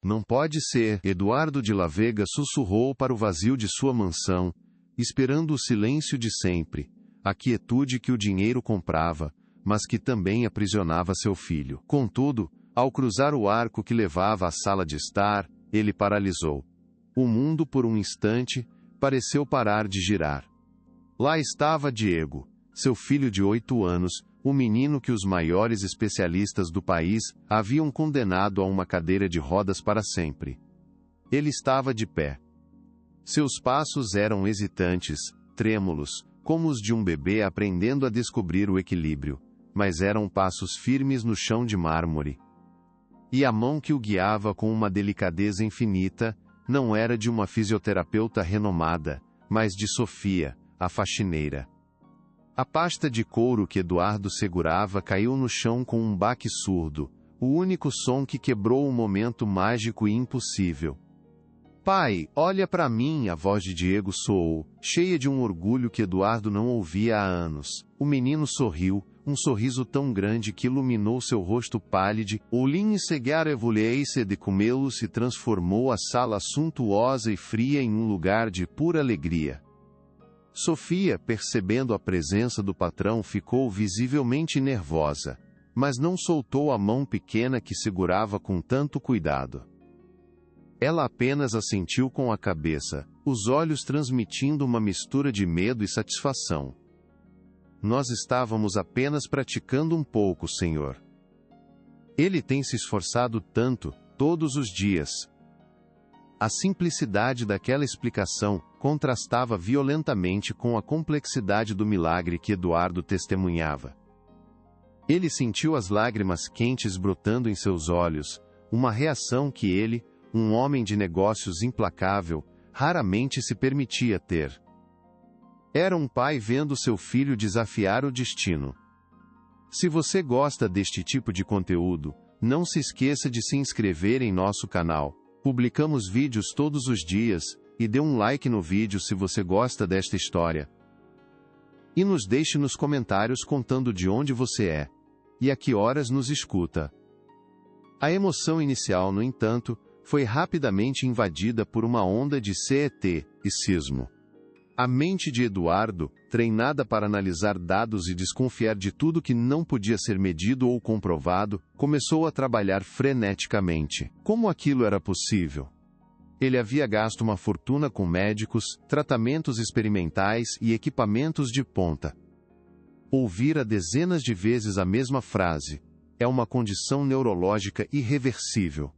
Não pode ser, Eduardo de La Vega sussurrou para o vazio de sua mansão, esperando o silêncio de sempre, a quietude que o dinheiro comprava, mas que também aprisionava seu filho. Contudo, ao cruzar o arco que levava à sala de estar, ele paralisou. O mundo, por um instante, pareceu parar de girar. Lá estava Diego, seu filho de 8 anos, o menino que os maiores especialistas do país haviam condenado a uma cadeira de rodas para sempre. Ele estava de pé. Seus passos eram hesitantes, trêmulos, como os de um bebê aprendendo a descobrir o equilíbrio, mas eram passos firmes no chão de mármore. E a mão que o guiava com uma delicadeza infinita, não era de uma fisioterapeuta renomada, mas de Sofia, a faxineira. A pasta de couro que Eduardo segurava caiu no chão com um baque surdo, o único som que quebrou o momento mágico e impossível. Pai, olha para mim, a voz de Diego soou, cheia de um orgulho que Eduardo não ouvia há anos. O menino sorriu, um sorriso tão grande que iluminou seu rosto pálido. O linho cegar evoluiu-se de comê-lo se transformou a sala suntuosa e fria em um lugar de pura alegria. Sofia, percebendo a presença do patrão, ficou visivelmente nervosa, mas não soltou a mão pequena que segurava com tanto cuidado. Ela apenas assentiu com a cabeça, os olhos transmitindo uma mistura de medo e satisfação. Nós estávamos apenas praticando um pouco, senhor. Ele tem se esforçado tanto, todos os dias. A simplicidade daquela explicação contrastava violentamente com a complexidade do milagre que Eduardo testemunhava. Ele sentiu as lágrimas quentes brotando em seus olhos, uma reação que ele, um homem de negócios implacável, raramente se permitia ter. Era um pai vendo seu filho desafiar o destino. Se você gosta deste tipo de conteúdo, não se esqueça de se inscrever em nosso canal. Publicamos vídeos todos os dias, e dê um like no vídeo se você gosta desta história. E nos deixe nos comentários contando de onde você é, e a que horas nos escuta. A emoção inicial, no entanto, foi rapidamente invadida por uma onda de ceticismo. A mente de Eduardo, treinada para analisar dados e desconfiar de tudo que não podia ser medido ou comprovado, começou a trabalhar freneticamente. Como aquilo era possível? Ele havia gasto uma fortuna com médicos, tratamentos experimentais e equipamentos de ponta. Ouvira dezenas de vezes a mesma frase: é uma condição neurológica irreversível.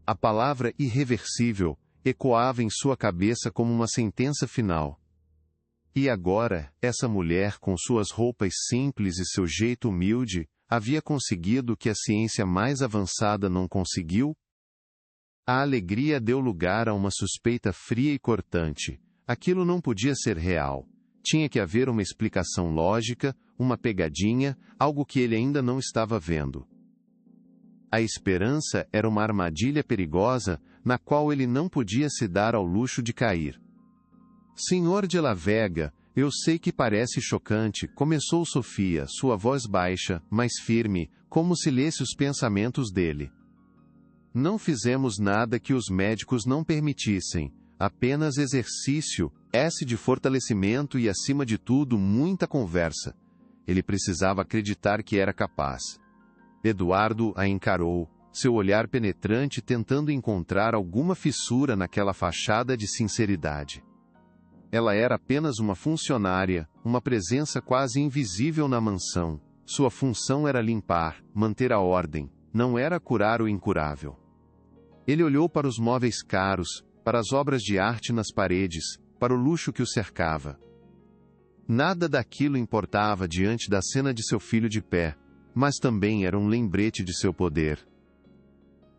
A palavra irreversível ecoava em sua cabeça como uma sentença final. E agora, essa mulher, com suas roupas simples e seu jeito humilde, havia conseguido o que a ciência mais avançada não conseguiu? A alegria deu lugar a uma suspeita fria e cortante. Aquilo não podia ser real. Tinha que haver uma explicação lógica, uma pegadinha, algo que ele ainda não estava vendo. A esperança era uma armadilha perigosa, na qual ele não podia se dar ao luxo de cair. Senhor de La Vega, eu sei que parece chocante, começou Sofia, sua voz baixa, mas firme, como se lesse os pensamentos dele. Não fizemos nada que os médicos não permitissem, apenas exercício, de fortalecimento e, acima de tudo, muita conversa. Ele precisava acreditar que era capaz. Eduardo a encarou, seu olhar penetrante tentando encontrar alguma fissura naquela fachada de sinceridade. Ela era apenas uma funcionária, uma presença quase invisível na mansão. Sua função era limpar, manter a ordem, não era curar o incurável. Ele olhou para os móveis caros, para as obras de arte nas paredes, para o luxo que o cercava. Nada daquilo importava diante da cena de seu filho de pé, mas também era um lembrete de seu poder.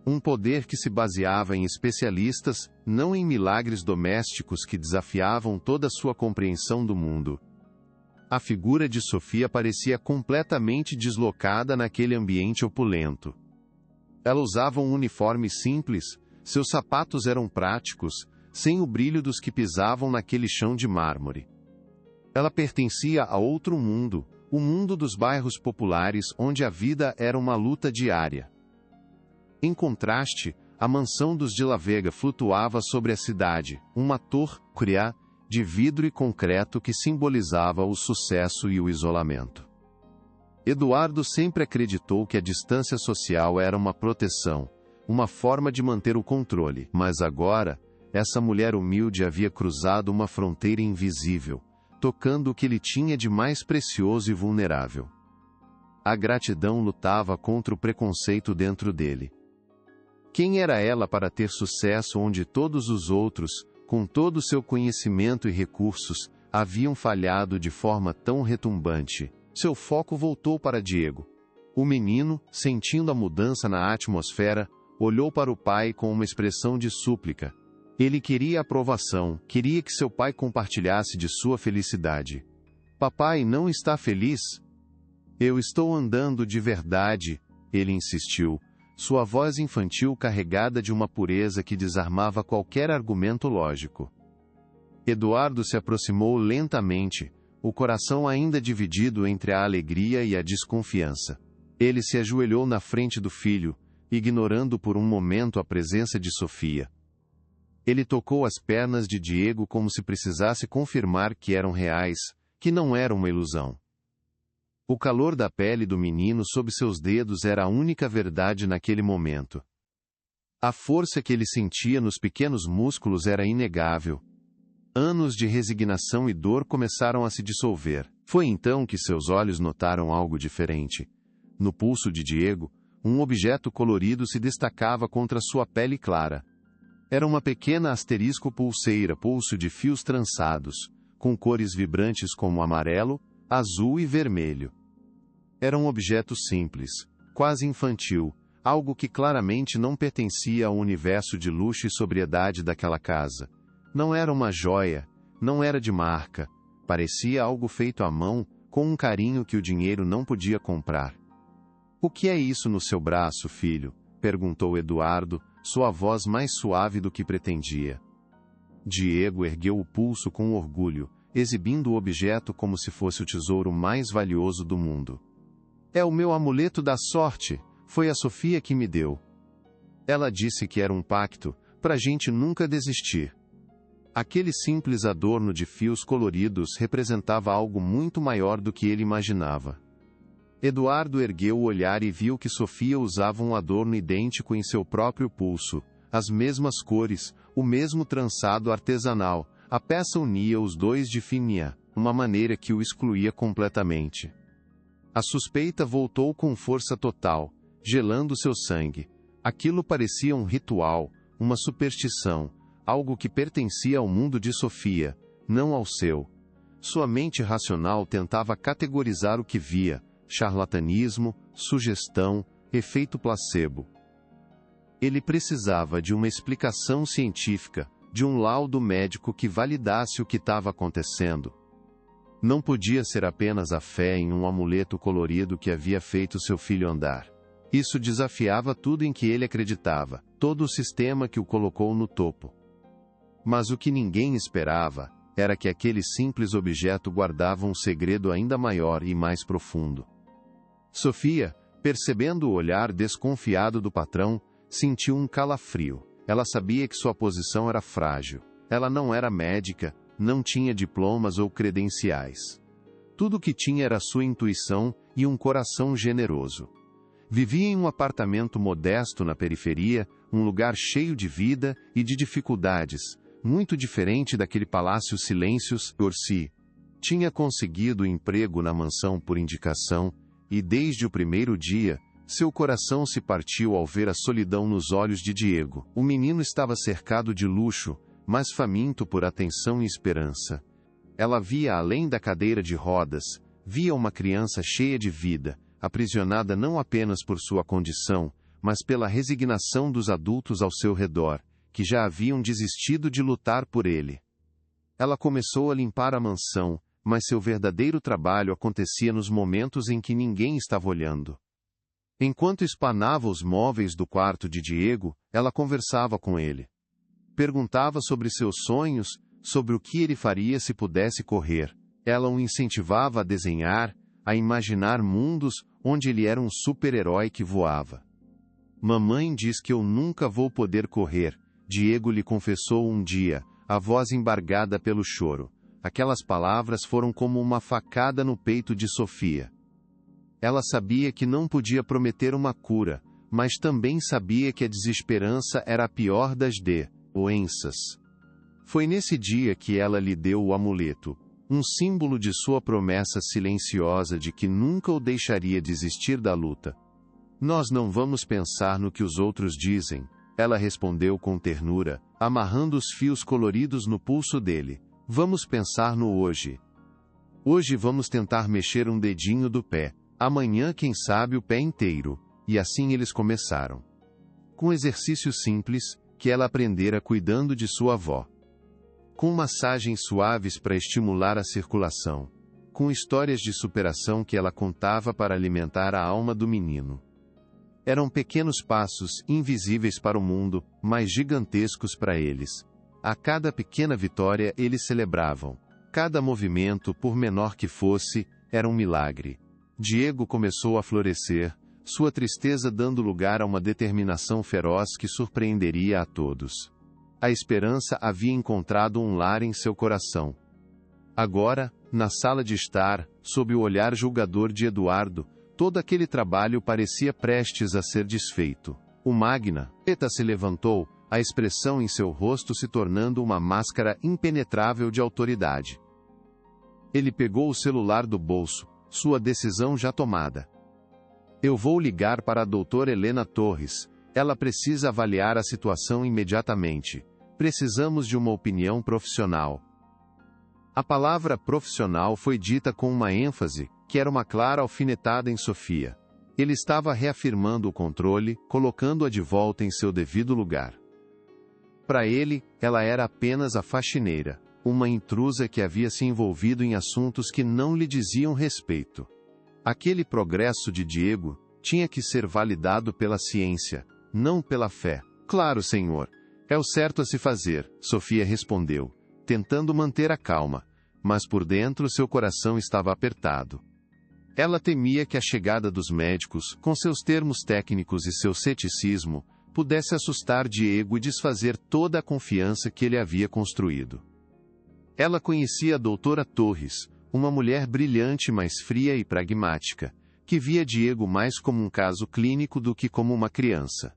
Um poder que se baseava em especialistas, não em milagres domésticos que desafiavam toda a sua compreensão do mundo. A figura de Sofia parecia completamente deslocada naquele ambiente opulento. Ela usava um uniforme simples, seus sapatos eram práticos, sem o brilho dos que pisavam naquele chão de mármore. Ela pertencia a outro mundo, o mundo dos bairros populares onde a vida era uma luta diária. Em contraste, a mansão dos de La Vega flutuava sobre a cidade, uma torre de vidro e concreto que simbolizava o sucesso e o isolamento. Eduardo sempre acreditou que a distância social era uma proteção, uma forma de manter o controle, mas agora, essa mulher humilde havia cruzado uma fronteira invisível, tocando o que ele tinha de mais precioso e vulnerável. A gratidão lutava contra o preconceito dentro dele. Quem era ela para ter sucesso onde todos os outros, com todo o seu conhecimento e recursos, haviam falhado de forma tão retumbante? Seu foco voltou para Diego. O menino, sentindo a mudança na atmosfera, olhou para o pai com uma expressão de súplica. Ele queria aprovação, queria que seu pai compartilhasse de sua felicidade. Papai não está feliz? Eu estou andando de verdade, ele insistiu, sua voz infantil carregada de uma pureza que desarmava qualquer argumento lógico. Eduardo se aproximou lentamente, o coração ainda dividido entre a alegria e a desconfiança. Ele se ajoelhou na frente do filho, ignorando por um momento a presença de Sofia. Ele tocou as pernas de Diego como se precisasse confirmar que eram reais, que não era uma ilusão. O calor da pele do menino sob seus dedos era a única verdade naquele momento. A força que ele sentia nos pequenos músculos era inegável. Anos de resignação e dor começaram a se dissolver. Foi então que seus olhos notaram algo diferente. No pulso de Diego, um objeto colorido se destacava contra sua pele clara. Era uma pequena asterisco pulseira, pulso de fios trançados, com cores vibrantes como amarelo, azul e vermelho. Era um objeto simples, quase infantil, algo que claramente não pertencia ao universo de luxo e sobriedade daquela casa. Não era uma joia, não era de marca, parecia algo feito à mão, com um carinho que o dinheiro não podia comprar. O que é isso no seu braço, filho? Perguntou Eduardo, sua voz mais suave do que pretendia. Diego ergueu o pulso com orgulho, exibindo o objeto como se fosse o tesouro mais valioso do mundo. É o meu amuleto da sorte, foi a Sofia que me deu. Ela disse que era um pacto, pra gente nunca desistir. Aquele simples adorno de fios coloridos representava algo muito maior do que ele imaginava. Eduardo ergueu o olhar e viu que Sofia usava um adorno idêntico em seu próprio pulso, as mesmas cores, o mesmo trançado artesanal. A peça unia os dois de uma maneira que o excluía completamente. A suspeita voltou com força total, gelando seu sangue. Aquilo parecia um ritual, uma superstição, algo que pertencia ao mundo de Sofia, não ao seu. Sua mente racional tentava categorizar o que via: charlatanismo, sugestão, efeito placebo. Ele precisava de uma explicação científica, de um laudo médico que validasse o que estava acontecendo. Não podia ser apenas a fé em um amuleto colorido que havia feito seu filho andar. Isso desafiava tudo em que ele acreditava, todo o sistema que o colocou no topo. Mas o que ninguém esperava era que aquele simples objeto guardava um segredo ainda maior e mais profundo. Sofia, percebendo o olhar desconfiado do patrão, sentiu um calafrio. Ela sabia que sua posição era frágil. Ela não era médica, não tinha diplomas ou credenciais. Tudo o que tinha era sua intuição e um coração generoso. Vivia em um apartamento modesto na periferia, um lugar cheio de vida e de dificuldades, muito diferente daquele palácio Silêncios Orsi. Tinha conseguido emprego na mansão por indicação, e desde o primeiro dia, seu coração se partiu ao ver a solidão nos olhos de Diego. O menino estava cercado de luxo, mas faminto por atenção e esperança. Ela via além da cadeira de rodas, via uma criança cheia de vida, aprisionada não apenas por sua condição, mas pela resignação dos adultos ao seu redor, que já haviam desistido de lutar por ele. Ela começou a limpar a mansão, mas seu verdadeiro trabalho acontecia nos momentos em que ninguém estava olhando. Enquanto espanava os móveis do quarto de Diego, ela conversava com ele. Perguntava sobre seus sonhos, sobre o que ele faria se pudesse correr. Ela o incentivava a desenhar, a imaginar mundos onde ele era um super-herói que voava. Mamãe diz que eu nunca vou poder correr, Diego lhe confessou um dia, a voz embargada pelo choro. Aquelas palavras foram como uma facada no peito de Sofia. Ela sabia que não podia prometer uma cura, mas também sabia que a desesperança era a pior das doenças. Foi nesse dia que ela lhe deu o amuleto, um símbolo de sua promessa silenciosa de que nunca o deixaria desistir da luta. Nós não vamos pensar no que os outros dizem, ela respondeu com ternura, amarrando os fios coloridos no pulso dele. Vamos pensar no hoje. Hoje vamos tentar mexer um dedinho do pé, amanhã quem sabe o pé inteiro. E assim eles começaram. Com exercícios simples, que ela aprendera cuidando de sua avó. Com massagens suaves para estimular a circulação. Com histórias de superação que ela contava para alimentar a alma do menino. Eram pequenos passos, invisíveis para o mundo, mas gigantescos para eles. A cada pequena vitória eles celebravam. Cada movimento, por menor que fosse, era um milagre. Diego começou a florescer, sua tristeza dando lugar a uma determinação feroz que surpreenderia a todos. A esperança havia encontrado um lar em seu coração. Agora, na sala de estar, sob o olhar julgador de Eduardo, todo aquele trabalho parecia prestes a ser desfeito. O Magna, Eta se levantou, a expressão em seu rosto se tornando uma máscara impenetrável de autoridade. Ele pegou o celular do bolso, sua decisão já tomada. Eu vou ligar para a doutora Helena Torres. Ela precisa avaliar a situação imediatamente. Precisamos de uma opinião profissional. A palavra profissional foi dita com uma ênfase, que era uma clara alfinetada em Sofia. Ele estava reafirmando o controle, colocando-a de volta em seu devido lugar. Para ele, ela era apenas a faxineira, uma intrusa que havia se envolvido em assuntos que não lhe diziam respeito. Aquele progresso de Diego tinha que ser validado pela ciência, não pela fé. Claro, senhor. É o certo a se fazer, Sofia respondeu, tentando manter a calma, mas por dentro seu coração estava apertado. Ela temia que a chegada dos médicos, com seus termos técnicos e seu ceticismo, pudesse assustar Diego e desfazer toda a confiança que ele havia construído. Ela conhecia a doutora Torres, uma mulher brilhante, mas fria e pragmática, que via Diego mais como um caso clínico do que como uma criança.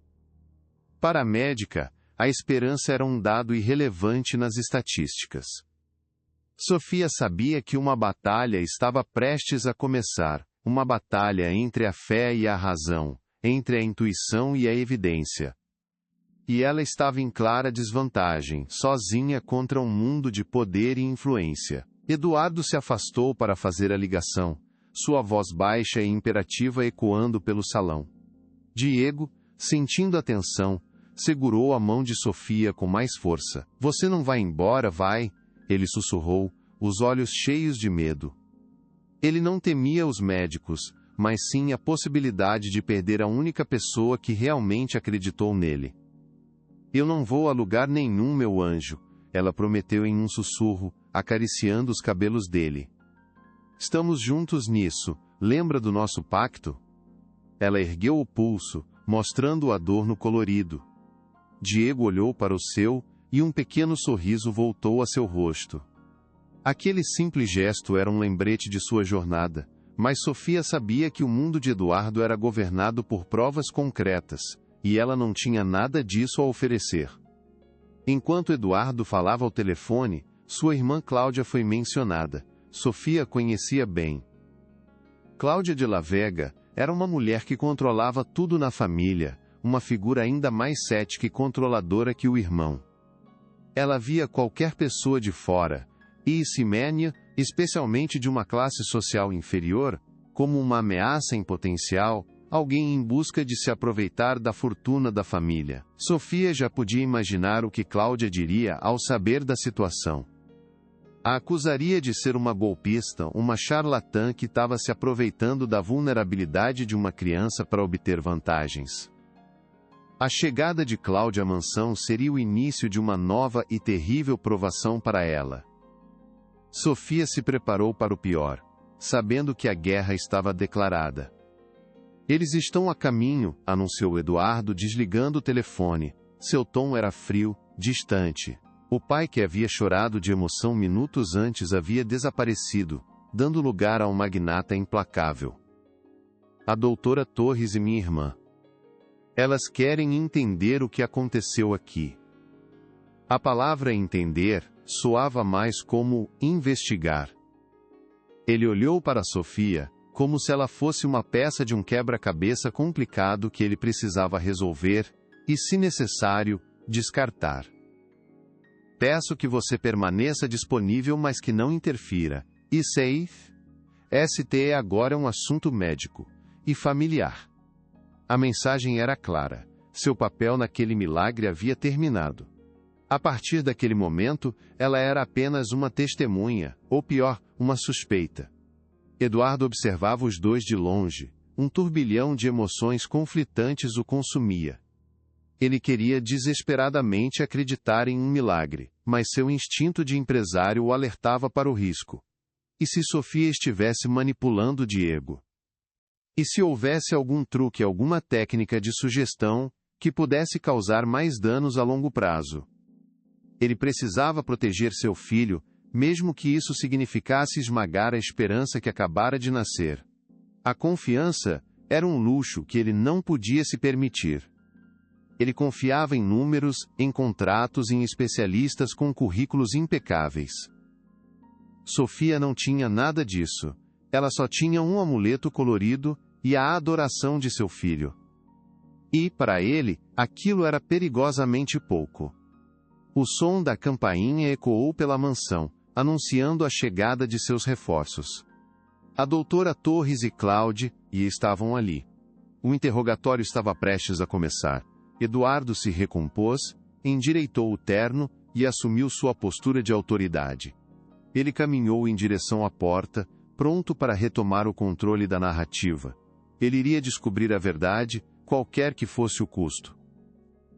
Para a médica, a esperança era um dado irrelevante nas estatísticas. Sofia sabia que uma batalha estava prestes a começar, uma batalha entre a fé e a razão, entre a intuição e a evidência. E ela estava em clara desvantagem, sozinha contra um mundo de poder e influência. Eduardo se afastou para fazer a ligação, sua voz baixa e imperativa ecoando pelo salão. Diego, sentindo a tensão, segurou a mão de Sofia com mais força. Você não vai embora, vai? Ele sussurrou, os olhos cheios de medo. Ele não temia os médicos, mas sim a possibilidade de perder a única pessoa que realmente acreditou nele. Eu não vou a lugar nenhum, meu anjo, ela prometeu em um sussurro, acariciando os cabelos dele. Estamos juntos nisso, lembra do nosso pacto? Ela ergueu o pulso, mostrando a dor no colorido. Diego olhou para o seu, e um pequeno sorriso voltou a seu rosto. Aquele simples gesto era um lembrete de sua jornada, mas Sofia sabia que o mundo de Eduardo era governado por provas concretas, e ela não tinha nada disso a oferecer. Enquanto Eduardo falava ao telefone, sua irmã Cláudia foi mencionada. Sofia conhecia bem. Cláudia de la Vega era uma mulher que controlava tudo na família, uma figura ainda mais cética e controladora que o irmão. Ela via qualquer pessoa de fora, e Siménia, especialmente de uma classe social inferior, como uma ameaça em potencial, alguém em busca de se aproveitar da fortuna da família. Sofia já podia imaginar o que Cláudia diria ao saber da situação. A acusaria de ser uma golpista, uma charlatã que estava se aproveitando da vulnerabilidade de uma criança para obter vantagens. A chegada de Cláudia à mansão seria o início de uma nova e terrível provação para ela. Sofia se preparou para o pior, sabendo que a guerra estava declarada. Eles estão a caminho, anunciou Eduardo desligando o telefone. Seu tom era frio, distante. O pai que havia chorado de emoção minutos antes havia desaparecido, dando lugar a um magnata implacável. A doutora Torres e minha irmã. Elas querem entender o que aconteceu aqui. A palavra entender soava mais como investigar. Ele olhou para Sofia, como se ela fosse uma peça de um quebra-cabeça complicado que ele precisava resolver e, se necessário, descartar. Peço que você permaneça disponível, mas que não interfira. E safe? ST agora é um assunto médico e familiar. A mensagem era clara. Seu papel naquele milagre havia terminado. A partir daquele momento, ela era apenas uma testemunha, ou pior, uma suspeita. Eduardo observava os dois de longe. Um turbilhão de emoções conflitantes o consumia. Ele queria desesperadamente acreditar em um milagre, mas seu instinto de empresário o alertava para o risco. E se Sofia estivesse manipulando Diego? E se houvesse algum truque, alguma técnica de sugestão, que pudesse causar mais danos a longo prazo? Ele precisava proteger seu filho, mesmo que isso significasse esmagar a esperança que acabara de nascer. A confiança era um luxo que ele não podia se permitir. Ele confiava em números, em contratos, em especialistas com currículos impecáveis. Sofia não tinha nada disso. Ela só tinha um amuleto colorido e a adoração de seu filho. E, para ele, aquilo era perigosamente pouco. O som da campainha ecoou pela mansão, anunciando a chegada de seus reforços. A doutora Torres e Cláudia estavam ali. O interrogatório estava prestes a começar. Eduardo se recompôs, endireitou o terno e assumiu sua postura de autoridade. Ele caminhou em direção à porta, pronto para retomar o controle da narrativa. Ele iria descobrir a verdade, qualquer que fosse o custo.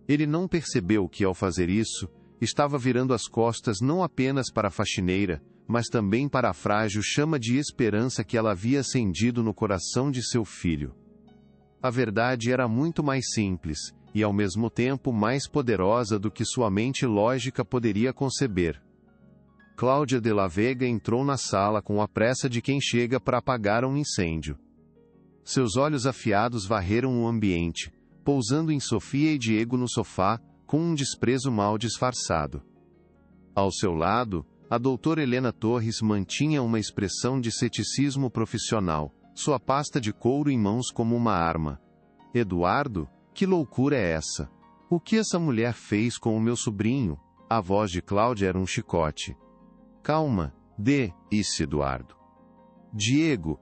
Ele não percebeu que, ao fazer isso, estava virando as costas não apenas para a faxineira, mas também para a frágil chama de esperança que ela havia acendido no coração de seu filho. A verdade era muito mais simples, e ao mesmo tempo mais poderosa do que sua mente lógica poderia conceber. Cláudia de la Vega entrou na sala com a pressa de quem chega para apagar um incêndio. Seus olhos afiados varreram o ambiente, pousando em Sofia e Diego no sofá, com um desprezo mal disfarçado. Ao seu lado, a doutora Helena Torres mantinha uma expressão de ceticismo profissional, sua pasta de couro em mãos como uma arma. Eduardo? Que loucura é essa? O que essa mulher fez com o meu sobrinho? A voz de Cláudia era um chicote. Calma, disse Eduardo. Diego.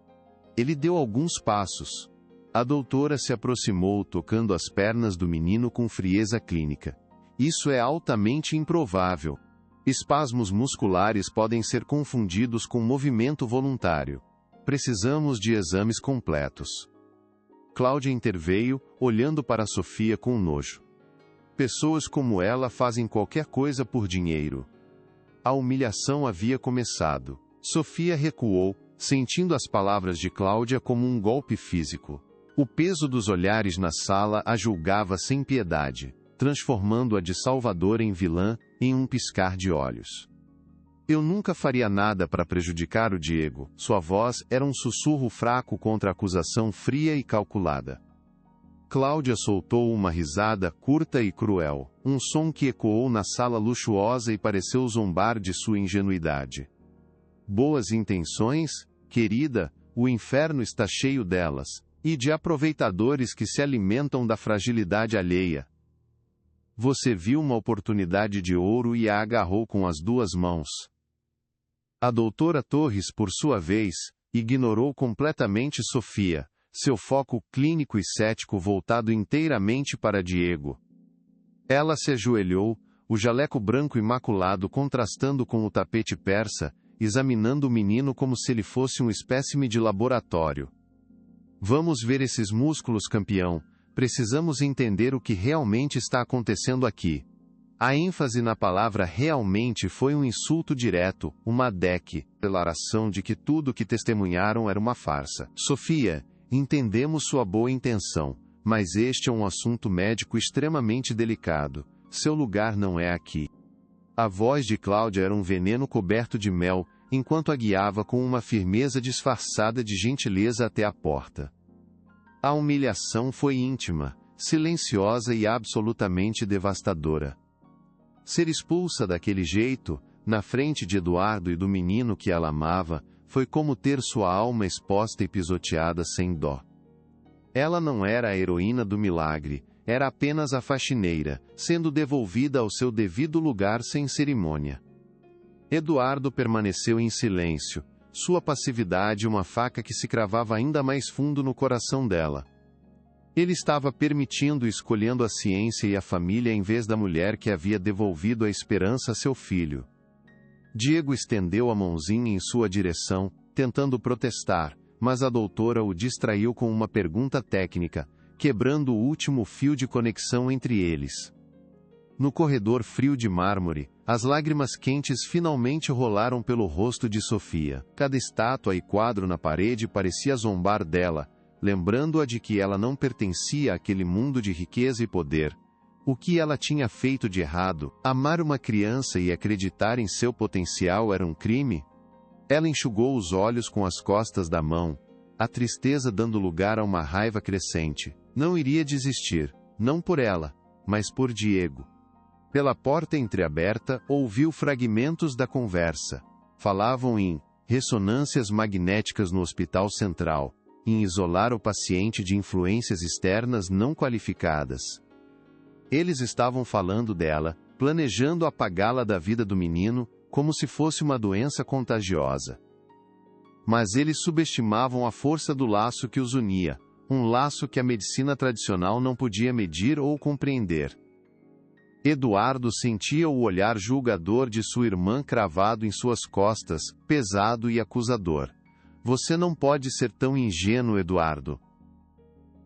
Ele deu alguns passos. A doutora se aproximou tocando as pernas do menino com frieza clínica. Isso é altamente improvável. Espasmos musculares podem ser confundidos com movimento voluntário. Precisamos de exames completos. Cláudia interveio, olhando para Sofia com nojo. Pessoas como ela fazem qualquer coisa por dinheiro. A humilhação havia começado. Sofia recuou, sentindo as palavras de Cláudia como um golpe físico. O peso dos olhares na sala a julgava sem piedade, transformando-a de salvadora em vilã, em um piscar de olhos. Eu nunca faria nada para prejudicar o Diego. Sua voz era um sussurro fraco contra a acusação fria e calculada. Cláudia soltou uma risada curta e cruel, um som que ecoou na sala luxuosa e pareceu zombar de sua ingenuidade. Boas intenções? Querida, o inferno está cheio delas, e de aproveitadores que se alimentam da fragilidade alheia. Você viu uma oportunidade de ouro e a agarrou com as duas mãos. A doutora Torres, por sua vez, ignorou completamente Sofia, seu foco clínico e cético voltado inteiramente para Diego. Ela se ajoelhou, o jaleco branco imaculado contrastando com o tapete persa, examinando o menino como se ele fosse um espécime de laboratório. Vamos ver esses músculos, campeão. Precisamos entender o que realmente está acontecendo aqui. A ênfase na palavra realmente foi um insulto direto, uma declaração de que tudo o que testemunharam era uma farsa. Sofia, entendemos sua boa intenção, mas este é um assunto médico extremamente delicado. Seu lugar não é aqui. A voz de Cláudia era um veneno coberto de mel, enquanto a guiava com uma firmeza disfarçada de gentileza até a porta. A humilhação foi íntima, silenciosa e absolutamente devastadora. Ser expulsa daquele jeito, na frente de Eduardo e do menino que ela amava, foi como ter sua alma exposta e pisoteada sem dó. Ela não era a heroína do milagre, era apenas a faxineira, sendo devolvida ao seu devido lugar sem cerimônia. Eduardo permaneceu em silêncio, sua passividade uma faca que se cravava ainda mais fundo no coração dela. Ele estava permitindo e escolhendo a ciência e a família em vez da mulher que havia devolvido a esperança a seu filho. Diego estendeu a mãozinha em sua direção, tentando protestar, mas a doutora o distraiu com uma pergunta técnica, quebrando o último fio de conexão entre eles. No corredor frio de mármore, as lágrimas quentes finalmente rolaram pelo rosto de Sofia. Cada estátua e quadro na parede parecia zombar dela, lembrando-a de que ela não pertencia àquele mundo de riqueza e poder. O que ela tinha feito de errado? Amar uma criança e acreditar em seu potencial era um crime? Ela enxugou os olhos com as costas da mão, a tristeza dando lugar a uma raiva crescente. Não iria desistir, não por ela, mas por Diego. Pela porta entreaberta, ouviu fragmentos da conversa. Falavam em ressonâncias magnéticas no Hospital Central, em isolar o paciente de influências externas não qualificadas. Eles estavam falando dela, planejando apagá-la da vida do menino, como se fosse uma doença contagiosa. Mas eles subestimavam a força do laço que os unia, um laço que a medicina tradicional não podia medir ou compreender. Eduardo sentia o olhar julgador de sua irmã cravado em suas costas, pesado e acusador. Você não pode ser tão ingênuo, Eduardo.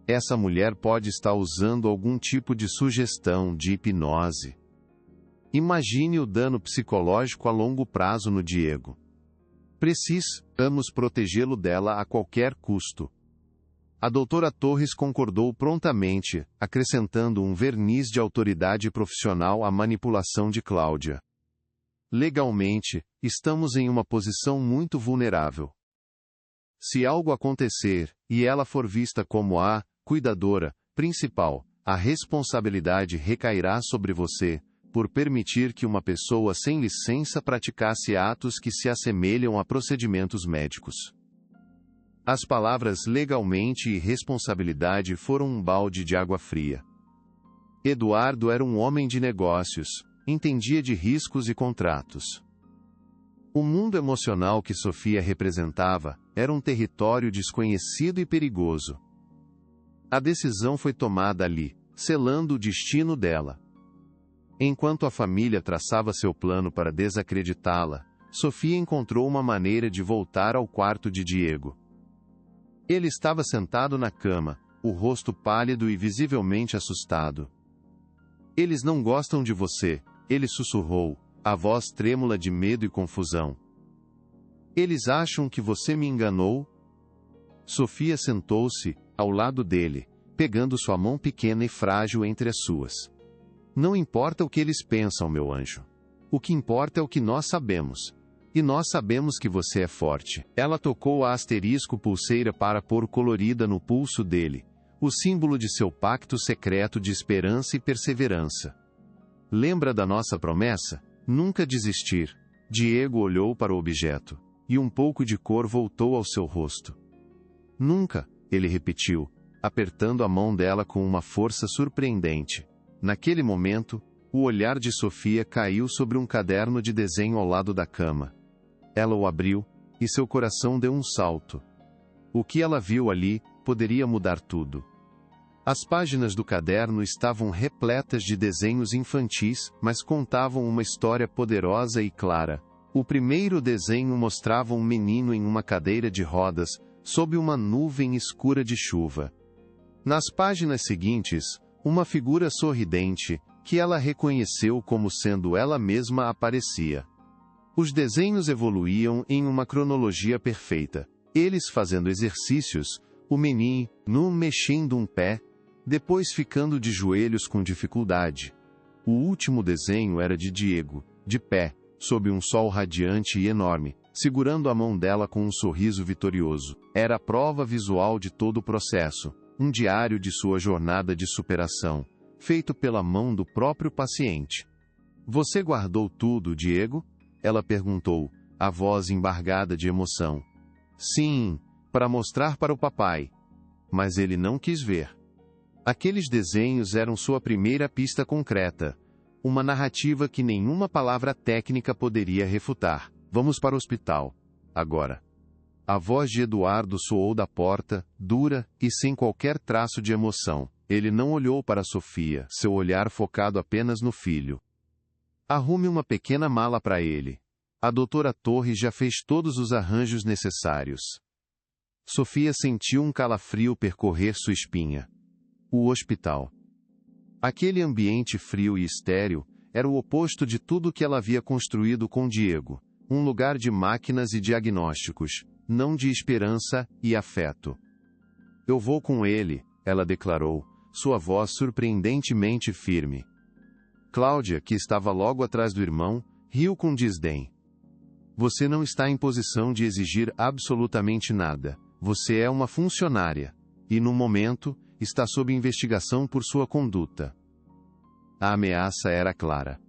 Essa mulher pode estar usando algum tipo de sugestão, de hipnose. Imagine o dano psicológico a longo prazo no Diego. Precisamos protegê-lo dela a qualquer custo. A doutora Torres concordou prontamente, acrescentando um verniz de autoridade profissional à manipulação de Cláudia. Legalmente, estamos em uma posição muito vulnerável. Se algo acontecer, e ela for vista como a cuidadora principal, a responsabilidade recairá sobre você, por permitir que uma pessoa sem licença praticasse atos que se assemelham a procedimentos médicos. As palavras legalmente e responsabilidade foram um balde de água fria. Eduardo era um homem de negócios, entendia de riscos e contratos. O mundo emocional que Sofia representava era um território desconhecido e perigoso. A decisão foi tomada ali, selando o destino dela. Enquanto a família traçava seu plano para desacreditá-la, Sofia encontrou uma maneira de voltar ao quarto de Diego. Ele estava sentado na cama, o rosto pálido e visivelmente assustado. Eles não gostam de você, ele sussurrou, a voz trêmula de medo e confusão. Eles acham que você me enganou? Sofia sentou-se, ao lado dele, pegando sua mão pequena e frágil entre as suas. Não importa o que eles pensam, meu anjo. O que importa é o que nós sabemos. E nós sabemos que você é forte. Ela tocou a asterisco pulseira para pôr colorida no pulso dele, o símbolo de seu pacto secreto de esperança e perseverança. Lembra da nossa promessa? Nunca desistir. Diego olhou para o objeto, e um pouco de cor voltou ao seu rosto. Nunca, ele repetiu, apertando a mão dela com uma força surpreendente. Naquele momento, o olhar de Sofia caiu sobre um caderno de desenho ao lado da cama. Ela o abriu, e seu coração deu um salto. O que ela viu ali poderia mudar tudo. As páginas do caderno estavam repletas de desenhos infantis, mas contavam uma história poderosa e clara. O primeiro desenho mostrava um menino em uma cadeira de rodas, sob uma nuvem escura de chuva. Nas páginas seguintes, uma figura sorridente, que ela reconheceu como sendo ela mesma aparecia. Os desenhos evoluíam em uma cronologia perfeita. Eles fazendo exercícios, O menino mexendo um pé, depois ficando de joelhos com dificuldade. O último desenho era de Diego, de pé, sob um sol radiante e enorme, segurando a mão dela com um sorriso vitorioso. Era a prova visual de todo o processo, um diário de sua jornada de superação, feito pela mão do próprio paciente. Você guardou tudo, Diego? Ela perguntou, a voz embargada de emoção. Sim, para mostrar para o papai. Mas ele não quis ver. Aqueles desenhos eram sua primeira pista concreta. Uma narrativa que nenhuma palavra técnica poderia refutar. Vamos para o hospital. Agora. A voz de Eduardo soou da porta, dura e sem qualquer traço de emoção. Ele não olhou para Sofia, seu olhar focado apenas no filho. Arrume uma pequena mala para ele. A doutora Torres já fez todos os arranjos necessários. Sofia sentiu um calafrio percorrer sua espinha. O hospital. Aquele ambiente frio e estéril era o oposto de tudo que ela havia construído com Diego. Um lugar de máquinas e diagnósticos, não de esperança e afeto. Eu vou com ele, ela declarou, sua voz surpreendentemente firme. Cláudia, que estava logo atrás do irmão, riu com desdém. Você não está em posição de exigir absolutamente nada. Você é uma funcionária. E, no momento, está sob investigação por sua conduta. A ameaça era clara.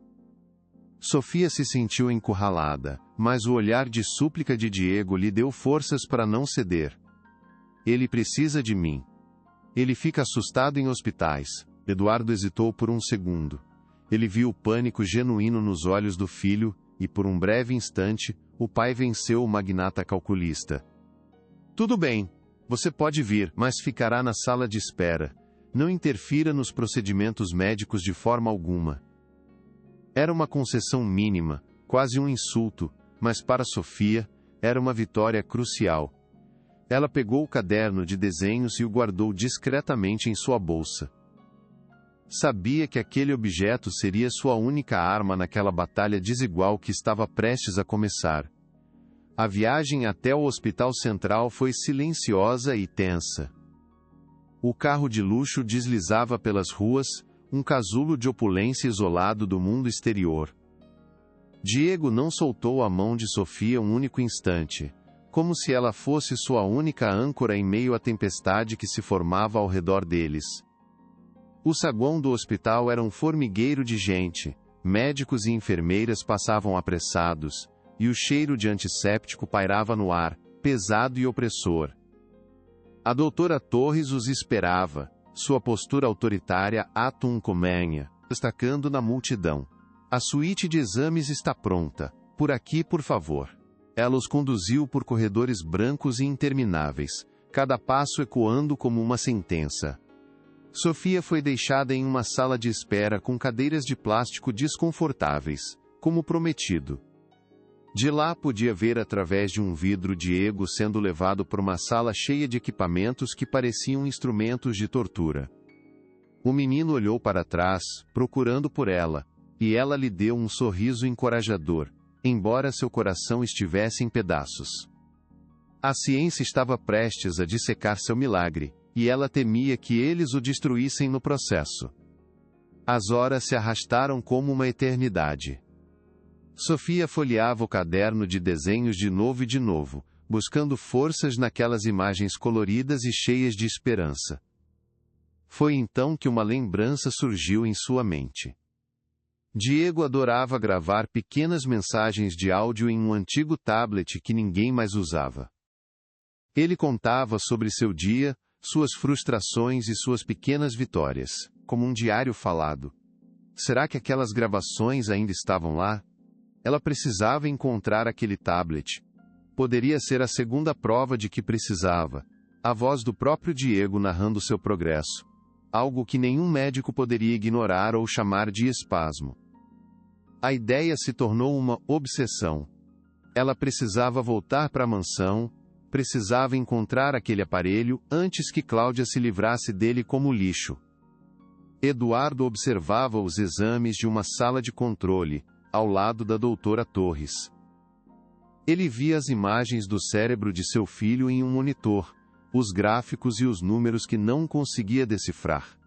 Sofia se sentiu encurralada, mas o olhar de súplica de Diego lhe deu forças para não ceder. Ele precisa de mim. Ele fica assustado em hospitais. Eduardo hesitou por um segundo. Ele viu o pânico genuíno nos olhos do filho, e por um breve instante, o pai venceu o magnata calculista. Tudo bem, você pode vir, mas ficará na sala de espera. Não interfira nos procedimentos médicos de forma alguma. Era uma concessão mínima, quase um insulto, mas para Sofia, era uma vitória crucial. Ela pegou o caderno de desenhos e o guardou discretamente em sua bolsa. Sabia que aquele objeto seria sua única arma naquela batalha desigual que estava prestes a começar. A viagem até o Hospital Central foi silenciosa e tensa. O carro de luxo deslizava pelas ruas, um casulo de opulência isolado do mundo exterior. Diego não soltou a mão de Sofia um único instante, como se ela fosse sua única âncora em meio à tempestade que se formava ao redor deles. O saguão do hospital era um formigueiro de gente, médicos e enfermeiras passavam apressados, e o cheiro de antisséptico pairava no ar, pesado e opressor. A doutora Torres os esperava, sua postura autoritária atum comenha, destacando na multidão. A suíte de exames está pronta. Por aqui, por favor. Ela os conduziu por corredores brancos e intermináveis, cada passo ecoando como uma sentença. Sofia foi deixada em uma sala de espera com cadeiras de plástico desconfortáveis, como prometido. De lá podia ver através de um vidro Diego sendo levado por uma sala cheia de equipamentos que pareciam instrumentos de tortura. O menino olhou para trás, procurando por ela, e ela lhe deu um sorriso encorajador, embora seu coração estivesse em pedaços. A ciência estava prestes a dissecar seu milagre, e ela temia que eles o destruíssem no processo. As horas se arrastaram como uma eternidade. Sofia folheava o caderno de desenhos de novo, buscando forças naquelas imagens coloridas e cheias de esperança. Foi então que uma lembrança surgiu em sua mente. Diego adorava gravar pequenas mensagens de áudio em um antigo tablet que ninguém mais usava. Ele contava sobre seu dia, suas frustrações e suas pequenas vitórias, como um diário falado. Será que aquelas gravações ainda estavam lá? Ela precisava encontrar aquele tablet. Poderia ser a segunda prova de que precisava. A voz do próprio Diego narrando seu progresso. Algo que nenhum médico poderia ignorar ou chamar de espasmo. A ideia se tornou uma obsessão. Ela precisava voltar para a mansão, precisava encontrar aquele aparelho antes que Cláudia se livrasse dele como lixo. Eduardo observava os exames de uma sala de controle, ao lado da doutora Torres. Ele via as imagens do cérebro de seu filho em um monitor, os gráficos e os números que não conseguia decifrar.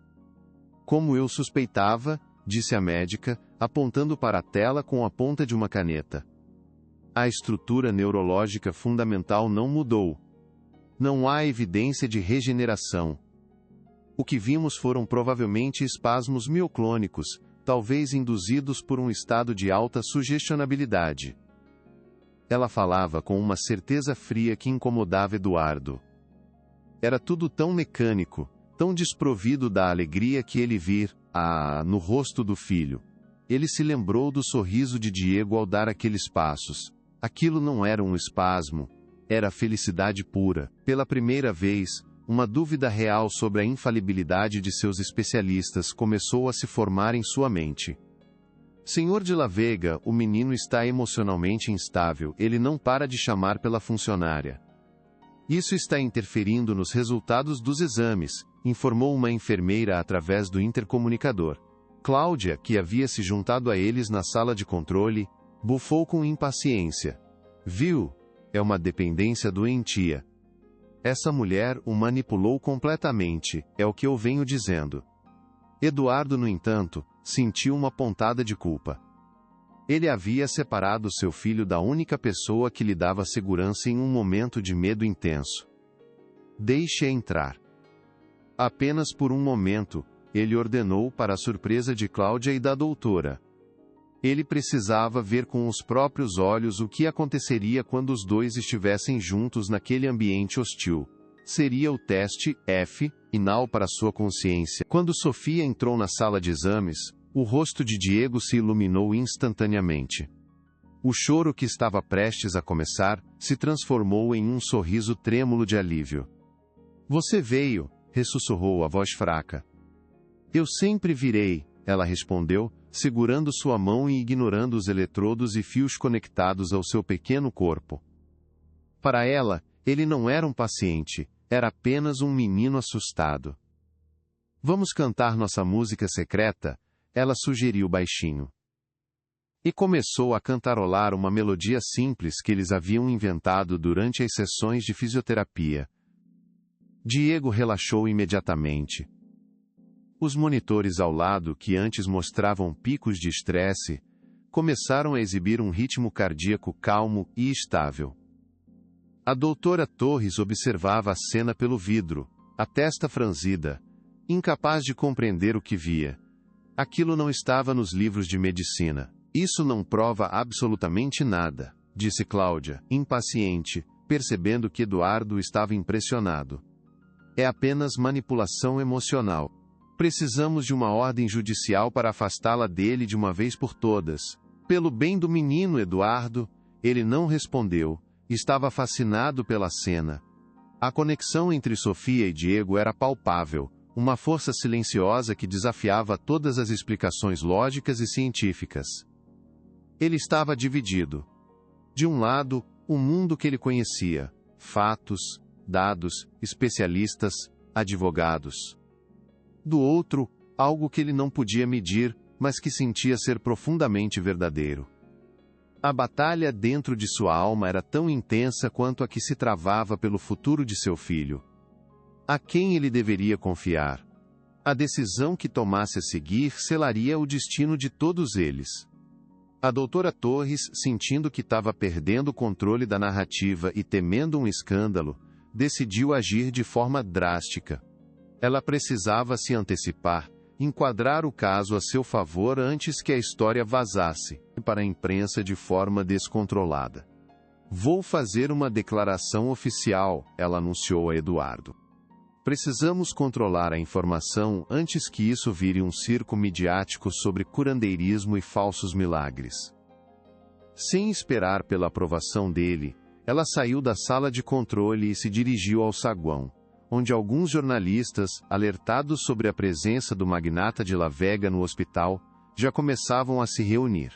Como eu suspeitava, disse a médica, apontando para a tela com a ponta de uma caneta. A estrutura neurológica fundamental não mudou. Não há evidência de regeneração. O que vimos foram provavelmente espasmos mioclônicos, talvez induzidos por um estado de alta sugestionabilidade. Ela falava com uma certeza fria que incomodava Eduardo. Era tudo tão mecânico, tão desprovido da alegria que ele vira no rosto do filho. Ele se lembrou do sorriso de Diego ao dar aqueles passos. Aquilo não era um espasmo, era felicidade pura. Pela primeira vez, uma dúvida real sobre a infalibilidade de seus especialistas começou a se formar em sua mente. Senhor de La Vega, o menino está emocionalmente instável, ele não para de chamar pela funcionária. Isso está interferindo nos resultados dos exames, informou uma enfermeira através do intercomunicador. Cláudia, que havia se juntado a eles na sala de controle, bufou com impaciência. Viu? É uma dependência doentia. Essa mulher o manipulou completamente, é o que eu venho dizendo. Eduardo, no entanto, sentiu uma pontada de culpa. Ele havia separado seu filho da única pessoa que lhe dava segurança em um momento de medo intenso. Deixe-a entrar. Apenas por um momento, ele ordenou para a surpresa de Cláudia e da doutora. Ele precisava ver com os próprios olhos o que aconteceria quando os dois estivessem juntos naquele ambiente hostil. Seria o teste F, final para sua consciência. Quando Sofia entrou na sala de exames, o rosto de Diego se iluminou instantaneamente. O choro que estava prestes a começar, se transformou em um sorriso trêmulo de alívio. Você veio, ressussurrou a voz fraca. Eu sempre virei, ela respondeu, segurando sua mão e ignorando os eletrodos e fios conectados ao seu pequeno corpo. Para ela, ele não era um paciente, era apenas um menino assustado. Vamos cantar nossa música secreta? Ela sugeriu baixinho. E começou a cantarolar uma melodia simples que eles haviam inventado durante as sessões de fisioterapia. Diego relaxou imediatamente. Os monitores ao lado, que antes mostravam picos de estresse, começaram a exibir um ritmo cardíaco calmo e estável. A doutora Torres observava a cena pelo vidro, a testa franzida, incapaz de compreender o que via. Aquilo não estava nos livros de medicina. Isso não prova absolutamente nada, disse Cláudia, impaciente, percebendo que Eduardo estava impressionado. É apenas manipulação emocional. Precisamos de uma ordem judicial para afastá-la dele de uma vez por todas. Pelo bem do menino Eduardo, ele não respondeu, estava fascinado pela cena. A conexão entre Sofia e Diego era palpável, uma força silenciosa que desafiava todas as explicações lógicas e científicas. Ele estava dividido. De um lado, o mundo que ele conhecia, fatos, dados, especialistas, advogados. Do outro, algo que ele não podia medir, mas que sentia ser profundamente verdadeiro. A batalha dentro de sua alma era tão intensa quanto a que se travava pelo futuro de seu filho. A quem ele deveria confiar? A decisão que tomasse a seguir selaria o destino de todos eles. A doutora Torres, sentindo que estava perdendo o controle da narrativa e temendo um escândalo, decidiu agir de forma drástica. Ela precisava se antecipar, enquadrar o caso a seu favor antes que a história vazasse para a imprensa de forma descontrolada. Vou fazer uma declaração oficial, ela anunciou a Eduardo. Precisamos controlar a informação antes que isso vire um circo midiático sobre curandeirismo e falsos milagres. Sem esperar pela aprovação dele, ela saiu da sala de controle e se dirigiu ao saguão, onde alguns jornalistas, alertados sobre a presença do magnata de La Vega no hospital, já começavam a se reunir.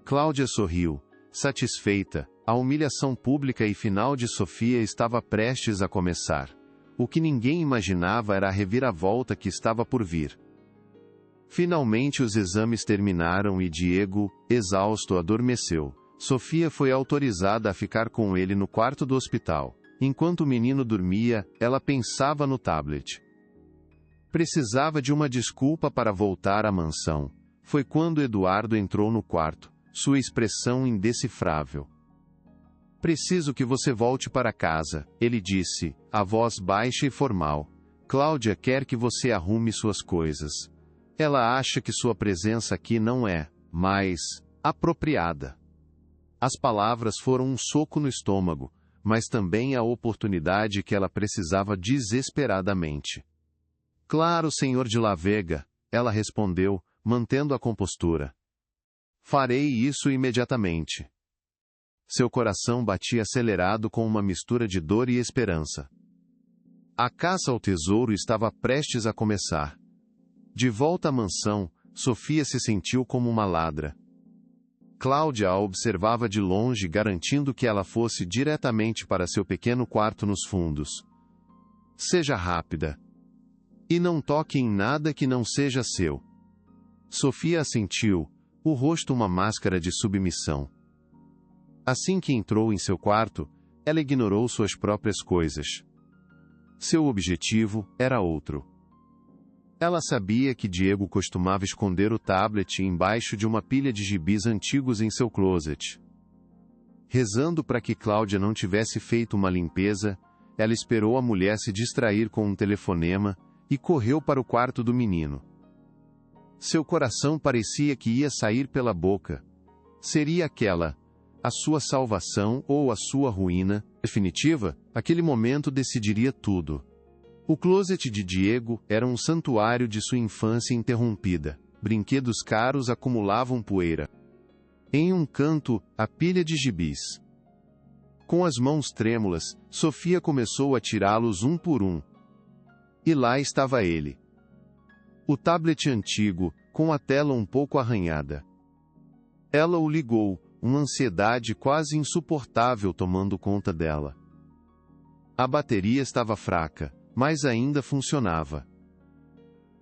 Cláudia sorriu, satisfeita, a humilhação pública e final de Sofia estava prestes a começar. O que ninguém imaginava era a reviravolta que estava por vir. Finalmente os exames terminaram e Diego, exausto, adormeceu. Sofia foi autorizada a ficar com ele no quarto do hospital. Enquanto o menino dormia, ela pensava no tablet. Precisava de uma desculpa para voltar à mansão. Foi quando Eduardo entrou no quarto, sua expressão indecifrável. Preciso que você volte para casa, ele disse, a voz baixa e formal. Cláudia quer que você arrume suas coisas. Ela acha que sua presença aqui não é, mais, apropriada. As palavras foram um soco no estômago, mas também a oportunidade que ela precisava desesperadamente. Claro, senhor de La Vega, ela respondeu, mantendo a compostura. Farei isso imediatamente. Seu coração batia acelerado com uma mistura de dor e esperança. A caça ao tesouro estava prestes a começar. De volta à mansão, Sofia se sentiu como uma ladra. Cláudia a observava de longe, garantindo que ela fosse diretamente para seu pequeno quarto nos fundos. Seja rápida. E não toque em nada que não seja seu. Sofia assentiu, o rosto uma máscara de submissão. Assim que entrou em seu quarto, ela ignorou suas próprias coisas. Seu objetivo era outro. Ela sabia que Diego costumava esconder o tablet embaixo de uma pilha de gibis antigos em seu closet. Rezando para que Cláudia não tivesse feito uma limpeza, ela esperou a mulher se distrair com um telefonema e correu para o quarto do menino. Seu coração parecia que ia sair pela boca. Seria aquela, a sua salvação ou a sua ruína, definitiva? Aquele momento decidiria tudo. O closet de Diego era um santuário de sua infância interrompida. Brinquedos caros acumulavam poeira. Em um canto, a pilha de gibis. Com as mãos trêmulas, Sofia começou a tirá-los um por um. E lá estava ele. O tablet antigo, com a tela um pouco arranhada. Ela o ligou, uma ansiedade quase insuportável tomando conta dela. A bateria estava fraca, mas ainda funcionava.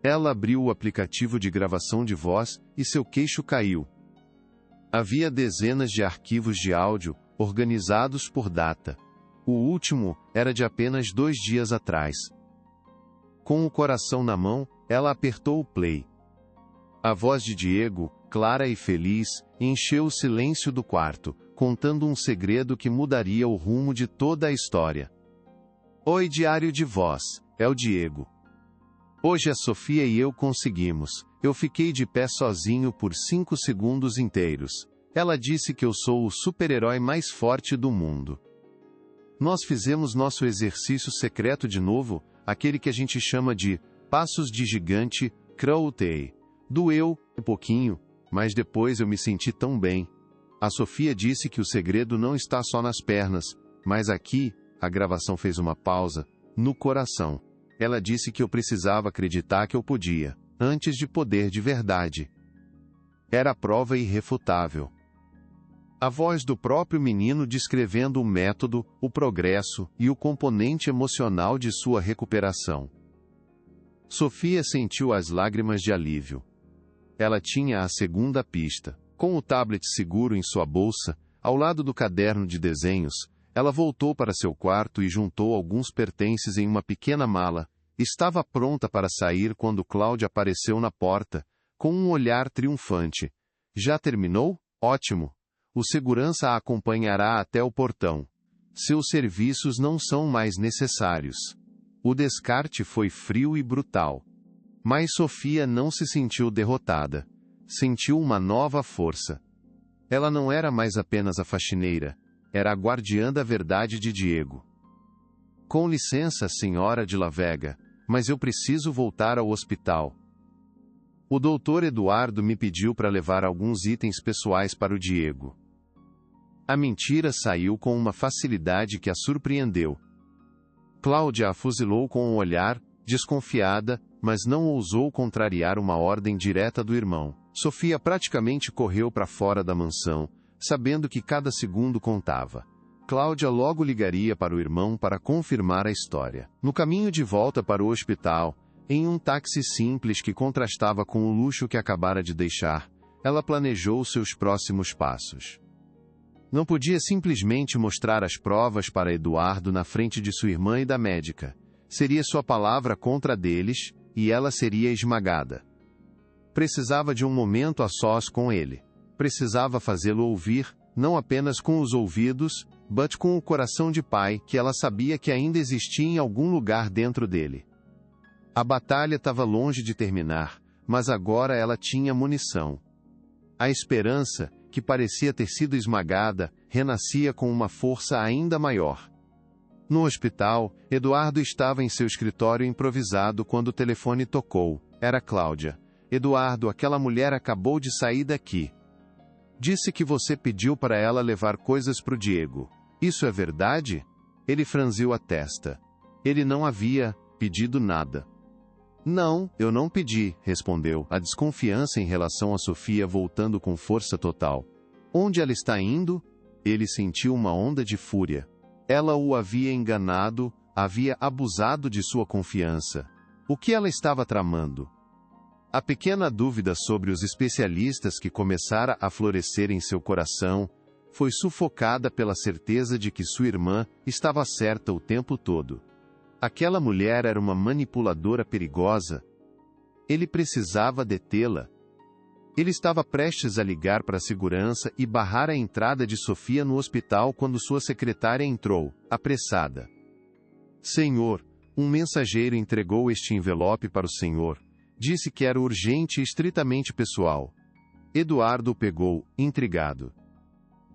Ela abriu o aplicativo de gravação de voz e seu queixo caiu. Havia dezenas de arquivos de áudio, organizados por data. O último era de apenas 2 dias atrás. Com o coração na mão, ela apertou o play. A voz de Diego, clara e feliz, encheu o silêncio do quarto, contando um segredo que mudaria o rumo de toda a história. Oi, diário de voz, é o Diego. Hoje a Sofia e eu conseguimos. Eu fiquei de pé sozinho por 5 segundos inteiros. Ela disse que eu sou o super-herói mais forte do mundo. Nós fizemos nosso exercício secreto de novo, aquele que a gente chama de passos de gigante, Crawl-Tay. Doeu, um pouquinho, mas depois eu me senti tão bem. A Sofia disse que o segredo não está só nas pernas, mas aqui, a gravação fez uma pausa, no coração. Ela disse que eu precisava acreditar que eu podia, antes de poder de verdade. Era a prova irrefutável. A voz do próprio menino descrevendo o método, o progresso e o componente emocional de sua recuperação. Sofia sentiu as lágrimas de alívio. Ela tinha a segunda pista. Com o tablet seguro em sua bolsa, ao lado do caderno de desenhos, ela voltou para seu quarto e juntou alguns pertences em uma pequena mala. Estava pronta para sair quando Cláudia apareceu na porta, com um olhar triunfante. Já terminou? Ótimo! O segurança a acompanhará até o portão. Seus serviços não são mais necessários. O descarte foi frio e brutal. Mas Sofia não se sentiu derrotada. Sentiu uma nova força. Ela não era mais apenas a faxineira. Era a guardiã da verdade de Diego. Com licença, senhora de La Vega, mas eu preciso voltar ao hospital. O doutor Eduardo me pediu para levar alguns itens pessoais para o Diego. A mentira saiu com uma facilidade que a surpreendeu. Cláudia a fuzilou com um olhar, desconfiada, mas não ousou contrariar uma ordem direta do irmão. Sofia praticamente correu para fora da mansão, sabendo que cada segundo contava. Cláudia logo ligaria para o irmão para confirmar a história. No caminho de volta para o hospital, em um táxi simples que contrastava com o luxo que acabara de deixar, ela planejou seus próximos passos. Não podia simplesmente mostrar as provas para Eduardo na frente de sua irmã e da médica. Seria sua palavra contra a deles, e ela seria esmagada. Precisava de um momento a sós com ele. Precisava fazê-lo ouvir, não apenas com os ouvidos, mas com o coração de pai, que ela sabia que ainda existia em algum lugar dentro dele. A batalha estava longe de terminar, mas agora ela tinha munição. A esperança, que parecia ter sido esmagada, renascia com uma força ainda maior. No hospital, Eduardo estava em seu escritório improvisado quando o telefone tocou. Era Cláudia. Eduardo, aquela mulher acabou de sair daqui. Disse que você pediu para ela levar coisas para o Diego. Isso é verdade? Ele franziu a testa. Ele não havia pedido nada. Não, eu não pedi, respondeu, a desconfiança em relação a Sofia voltando com força total. Onde ela está indo? Ele sentiu uma onda de fúria. Ela o havia enganado, havia abusado de sua confiança. O que ela estava tramando? A pequena dúvida sobre os especialistas que começara a florescer em seu coração foi sufocada pela certeza de que sua irmã estava certa o tempo todo. Aquela mulher era uma manipuladora perigosa. Ele precisava detê-la. Ele estava prestes a ligar para a segurança e barrar a entrada de Sofia no hospital quando sua secretária entrou, apressada. Senhor, um mensageiro entregou este envelope para o senhor. Disse que era urgente e estritamente pessoal. Eduardo o pegou, intrigado.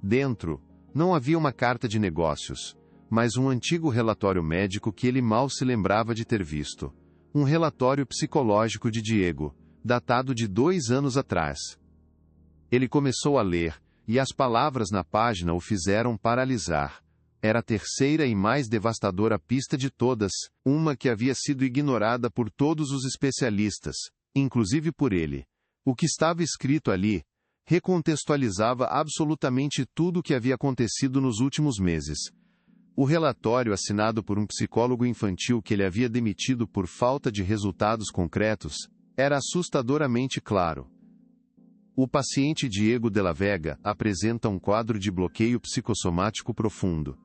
Dentro, não havia uma carta de negócios, mas um antigo relatório médico que ele mal se lembrava de ter visto. Um relatório psicológico de Diego, datado de 2 anos atrás. Ele começou a ler, e as palavras na página o fizeram paralisar. Era a terceira e mais devastadora pista de todas, uma que havia sido ignorada por todos os especialistas, inclusive por ele. O que estava escrito ali recontextualizava absolutamente tudo o que havia acontecido nos últimos meses. O relatório assinado por um psicólogo infantil que ele havia demitido por falta de resultados concretos era assustadoramente claro. O paciente Diego de la Vega apresenta um quadro de bloqueio psicossomático profundo.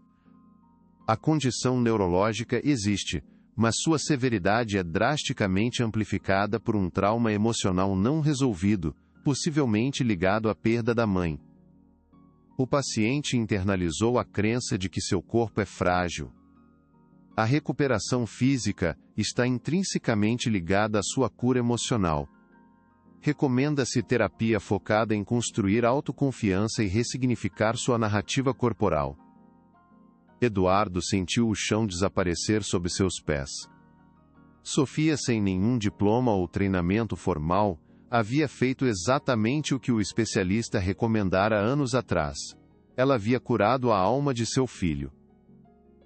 A condição neurológica existe, mas sua severidade é drasticamente amplificada por um trauma emocional não resolvido, possivelmente ligado à perda da mãe. O paciente internalizou a crença de que seu corpo é frágil. A recuperação física está intrinsecamente ligada à sua cura emocional. Recomenda-se terapia focada em construir autoconfiança e ressignificar sua narrativa corporal. Eduardo sentiu o chão desaparecer sob seus pés. Sofia, sem nenhum diploma ou treinamento formal, havia feito exatamente o que o especialista recomendara anos atrás. Ela havia curado a alma de seu filho.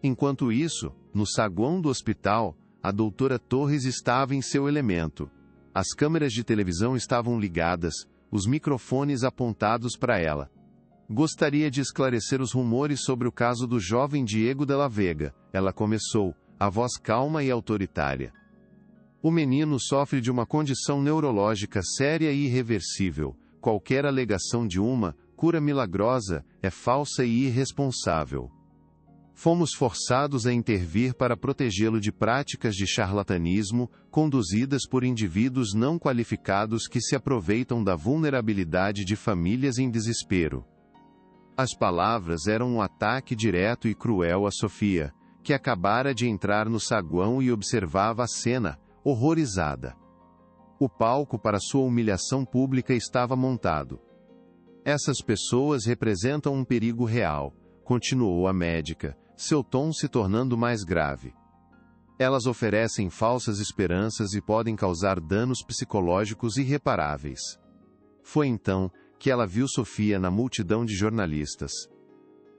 Enquanto isso, no saguão do hospital, a doutora Torres estava em seu elemento. As câmeras de televisão estavam ligadas, os microfones apontados para ela. Gostaria de esclarecer os rumores sobre o caso do jovem Diego de la Vega, ela começou, a voz calma e autoritária. O menino sofre de uma condição neurológica séria e irreversível. Qualquer alegação de uma cura milagrosa é falsa e irresponsável. Fomos forçados a intervir para protegê-lo de práticas de charlatanismo, conduzidas por indivíduos não qualificados que se aproveitam da vulnerabilidade de famílias em desespero. As palavras eram um ataque direto e cruel a Sofia, que acabara de entrar no saguão e observava a cena, horrorizada. O palco para sua humilhação pública estava montado. Essas pessoas representam um perigo real, continuou a médica, seu tom se tornando mais grave. Elas oferecem falsas esperanças e podem causar danos psicológicos irreparáveis. Foi então que ela viu Sofia na multidão de jornalistas.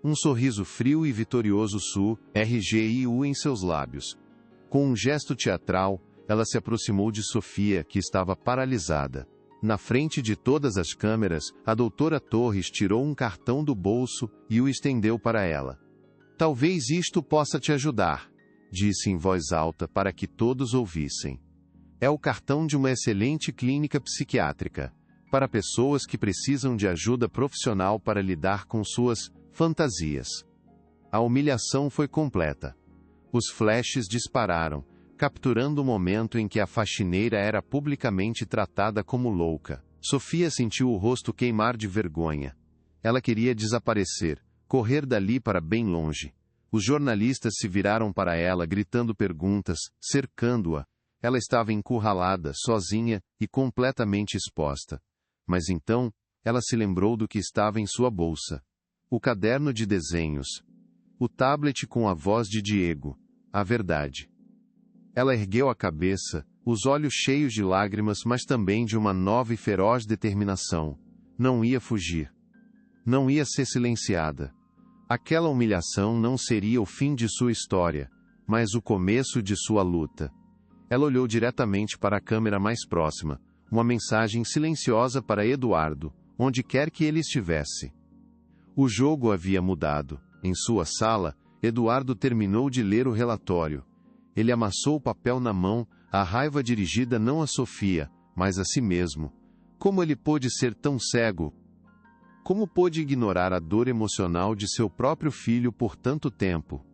Um sorriso frio e vitorioso RGIU em seus lábios. Com um gesto teatral, ela se aproximou de Sofia, que estava paralisada. Na frente de todas as câmeras, a doutora Torres tirou um cartão do bolso e o estendeu para ela. Talvez isto possa te ajudar, disse em voz alta para que todos ouvissem. É o cartão de uma excelente clínica psiquiátrica, para pessoas que precisam de ajuda profissional para lidar com suas fantasias. A humilhação foi completa. Os flashes dispararam, capturando o momento em que a faxineira era publicamente tratada como louca. Sofia sentiu o rosto queimar de vergonha. Ela queria desaparecer, correr dali para bem longe. Os jornalistas se viraram para ela gritando perguntas, cercando-a. Ela estava encurralada, sozinha e completamente exposta. Mas então, ela se lembrou do que estava em sua bolsa. O caderno de desenhos. O tablet com a voz de Diego. A verdade. Ela ergueu a cabeça, os olhos cheios de lágrimas, mas também de uma nova e feroz determinação. Não ia fugir. Não ia ser silenciada. Aquela humilhação não seria o fim de sua história, mas o começo de sua luta. Ela olhou diretamente para a câmera mais próxima, uma mensagem silenciosa para Eduardo, onde quer que ele estivesse. O jogo havia mudado. Em sua sala, Eduardo terminou de ler o relatório. Ele amassou o papel na mão, a raiva dirigida não a Sofia, mas a si mesmo. Como ele pôde ser tão cego? Como pôde ignorar a dor emocional de seu próprio filho por tanto tempo?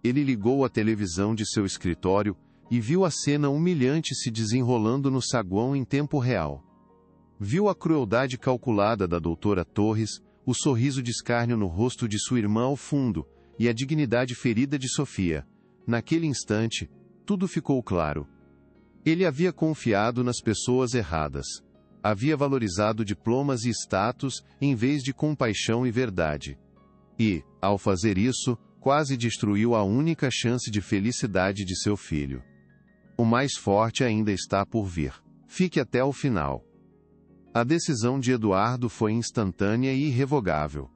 Ele ligou a televisão de seu escritório e viu a cena humilhante se desenrolando no saguão em tempo real. Viu a crueldade calculada da doutora Torres, o sorriso de escárnio no rosto de sua irmã ao fundo, e a dignidade ferida de Sofia. Naquele instante, tudo ficou claro. Ele havia confiado nas pessoas erradas. Havia valorizado diplomas e status em vez de compaixão e verdade. E, ao fazer isso, quase destruiu a única chance de felicidade de seu filho. O mais forte ainda está por vir. Fique até o final. A decisão de Eduardo foi instantânea e irrevogável.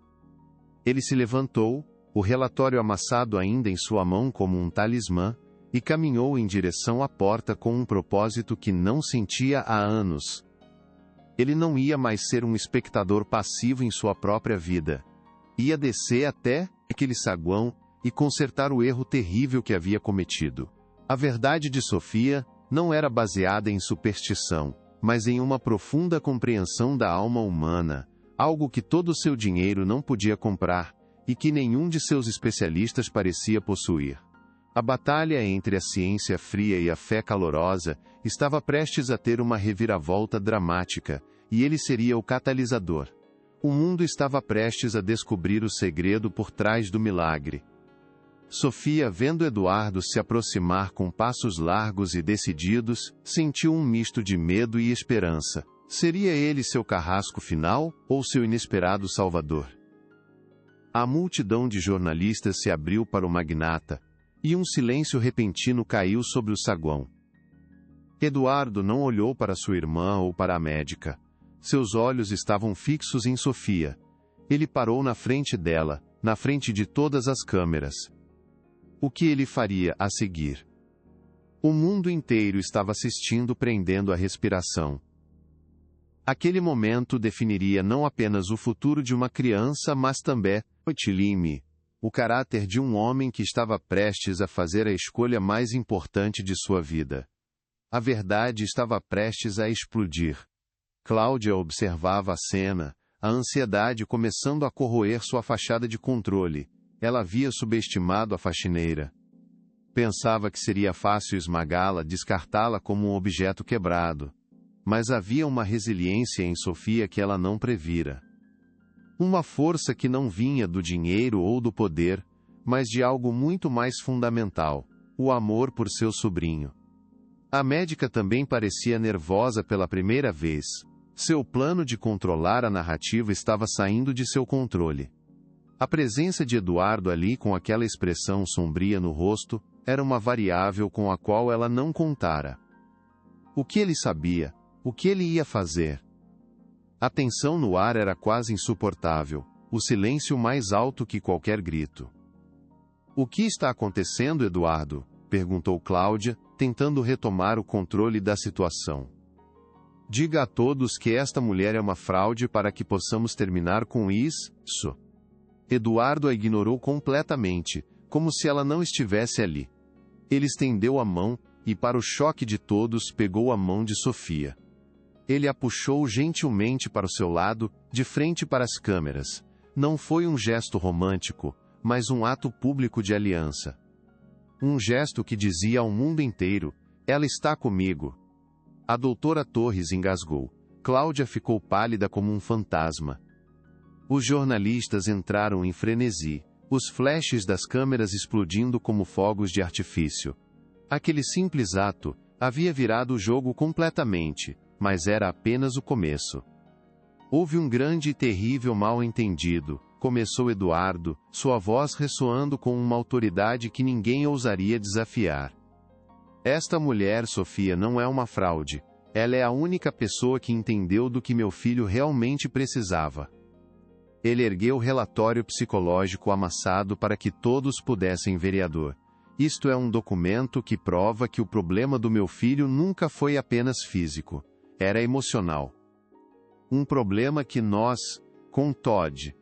Ele se levantou, o relatório amassado ainda em sua mão como um talismã, e caminhou em direção à porta com um propósito que não sentia há anos. Ele não ia mais ser um espectador passivo em sua própria vida. Ia descer até aquele saguão e consertar o erro terrível que havia cometido. A verdade de Sofia não era baseada em superstição, mas em uma profunda compreensão da alma humana, algo que todo o seu dinheiro não podia comprar, e que nenhum de seus especialistas parecia possuir. A batalha entre a ciência fria e a fé calorosa estava prestes a ter uma reviravolta dramática, e ele seria o catalisador. O mundo estava prestes a descobrir o segredo por trás do milagre. Sofia, vendo Eduardo se aproximar com passos largos e decididos, sentiu um misto de medo e esperança. Seria ele seu carrasco final, ou seu inesperado salvador? A multidão de jornalistas se abriu para o magnata, e um silêncio repentino caiu sobre o saguão. Eduardo não olhou para sua irmã ou para a médica. Seus olhos estavam fixos em Sofia. Ele parou na frente dela, na frente de todas as câmeras. O que ele faria a seguir? O mundo inteiro estava assistindo, prendendo a respiração. Aquele momento definiria não apenas o futuro de uma criança, mas também, o caráter de um homem que estava prestes a fazer a escolha mais importante de sua vida. A verdade estava prestes a explodir. Cláudia observava a cena, a ansiedade começando a corroer sua fachada de controle. Ela havia subestimado a faxineira. Pensava que seria fácil esmagá-la, descartá-la como um objeto quebrado. Mas havia uma resiliência em Sofia que ela não previra. Uma força que não vinha do dinheiro ou do poder, mas de algo muito mais fundamental, o amor por seu sobrinho. A médica também parecia nervosa pela primeira vez. Seu plano de controlar a narrativa estava saindo de seu controle. A presença de Eduardo ali com aquela expressão sombria no rosto, era uma variável com a qual ela não contara. O que ele sabia? O que ele ia fazer? A tensão no ar era quase insuportável, o silêncio mais alto que qualquer grito. O que está acontecendo, Eduardo? Perguntou Cláudia, tentando retomar o controle da situação. Diga a todos que esta mulher é uma fraude para que possamos terminar com isso. Eduardo a ignorou completamente, como se ela não estivesse ali. Ele estendeu a mão, e para o choque de todos pegou a mão de Sofia. Ele a puxou gentilmente para o seu lado, de frente para as câmeras. Não foi um gesto romântico, mas um ato público de aliança. Um gesto que dizia ao mundo inteiro: ela está comigo. A doutora Torres engasgou. Cláudia ficou pálida como um fantasma. Os jornalistas entraram em frenesi, os flashes das câmeras explodindo como fogos de artifício. Aquele simples ato havia virado o jogo completamente, mas era apenas o começo. Houve um grande e terrível mal-entendido, começou Eduardo, sua voz ressoando com uma autoridade que ninguém ousaria desafiar. Esta mulher, Sofia, não é uma fraude. Ela é a única pessoa que entendeu do que meu filho realmente precisava. Ele ergueu o relatório psicológico amassado para que todos pudessem ver. Isto é um documento que prova que o problema do meu filho nunca foi apenas físico. Era emocional. Um problema que nós, com Todd,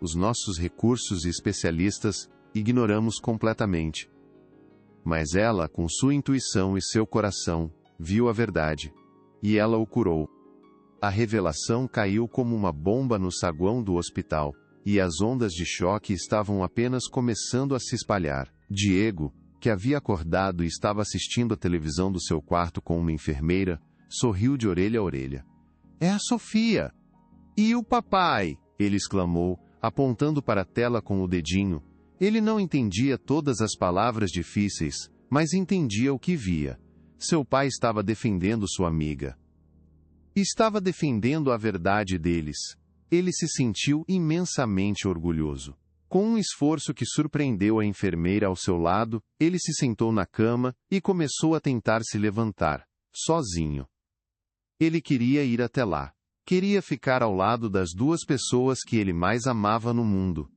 os nossos recursos e especialistas, ignoramos completamente. Mas ela, com sua intuição e seu coração, viu a verdade. E ela o curou. A revelação caiu como uma bomba no saguão do hospital, e as ondas de choque estavam apenas começando a se espalhar. Diego, que havia acordado e estava assistindo a televisão do seu quarto com uma enfermeira, sorriu de orelha a orelha. É a Sofia! E o papai? Ele exclamou, apontando para a tela com o dedinho. Ele não entendia todas as palavras difíceis, mas entendia o que via. Seu pai estava defendendo sua amiga. Estava defendendo a verdade deles. Ele se sentiu imensamente orgulhoso. Com um esforço que surpreendeu a enfermeira ao seu lado, ele se sentou na cama e começou a tentar se levantar, sozinho. Ele queria ir até lá. Queria ficar ao lado das duas pessoas que ele mais amava no mundo.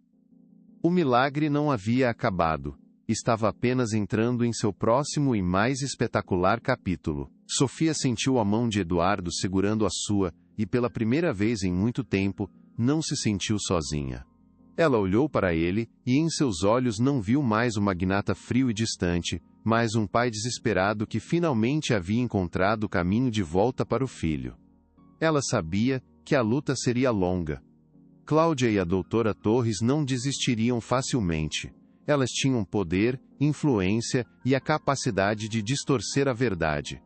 O milagre não havia acabado. Estava apenas entrando em seu próximo e mais espetacular capítulo. Sofia sentiu a mão de Eduardo segurando a sua, e pela primeira vez em muito tempo, não se sentiu sozinha. Ela olhou para ele, e em seus olhos não viu mais o magnata frio e distante, mas um pai desesperado que finalmente havia encontrado o caminho de volta para o filho. Ela sabia que a luta seria longa. Cláudia e a doutora Torres não desistiriam facilmente. Elas tinham poder, influência e a capacidade de distorcer a verdade.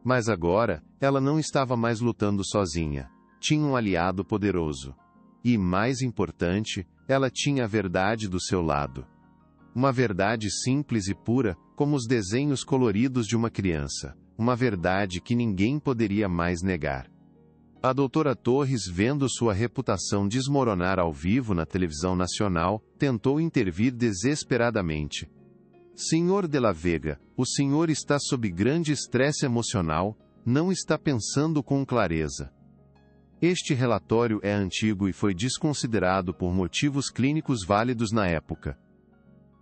Mas agora, ela não estava mais lutando sozinha. Tinha um aliado poderoso. E, mais importante, ela tinha a verdade do seu lado. Uma verdade simples e pura, como os desenhos coloridos de uma criança. Uma verdade que ninguém poderia mais negar. A doutora Torres, vendo sua reputação desmoronar ao vivo na televisão nacional, tentou intervir desesperadamente. Senhor de la Vega, o senhor está sob grande estresse emocional, não está pensando com clareza. Este relatório é antigo e foi desconsiderado por motivos clínicos válidos na época.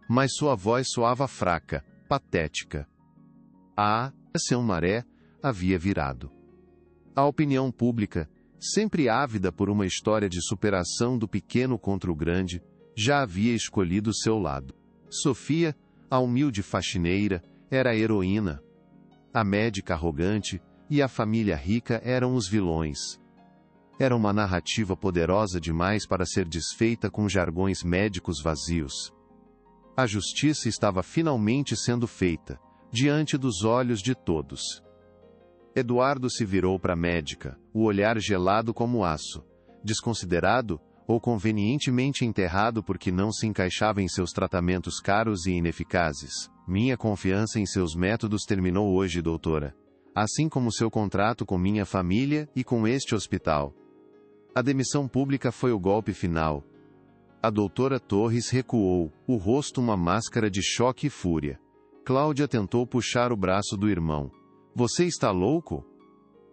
Mas sua voz soava fraca, patética. A Ação Maré havia virado. A opinião pública, sempre ávida por uma história de superação do pequeno contra o grande, já havia escolhido seu lado. Sofia, a humilde faxineira, era a heroína. A médica arrogante e a família rica eram os vilões. Era uma narrativa poderosa demais para ser desfeita com jargões médicos vazios. A justiça estava finalmente sendo feita, diante dos olhos de todos. Eduardo se virou para a médica, o olhar gelado como aço. Desconsiderado, ou convenientemente enterrado porque não se encaixava em seus tratamentos caros e ineficazes. Minha confiança em seus métodos terminou hoje, doutora. Assim como seu contrato com minha família e com este hospital. A demissão pública foi o golpe final. A doutora Torres recuou, o rosto uma máscara de choque e fúria. Cláudia tentou puxar o braço do irmão. Você está louco?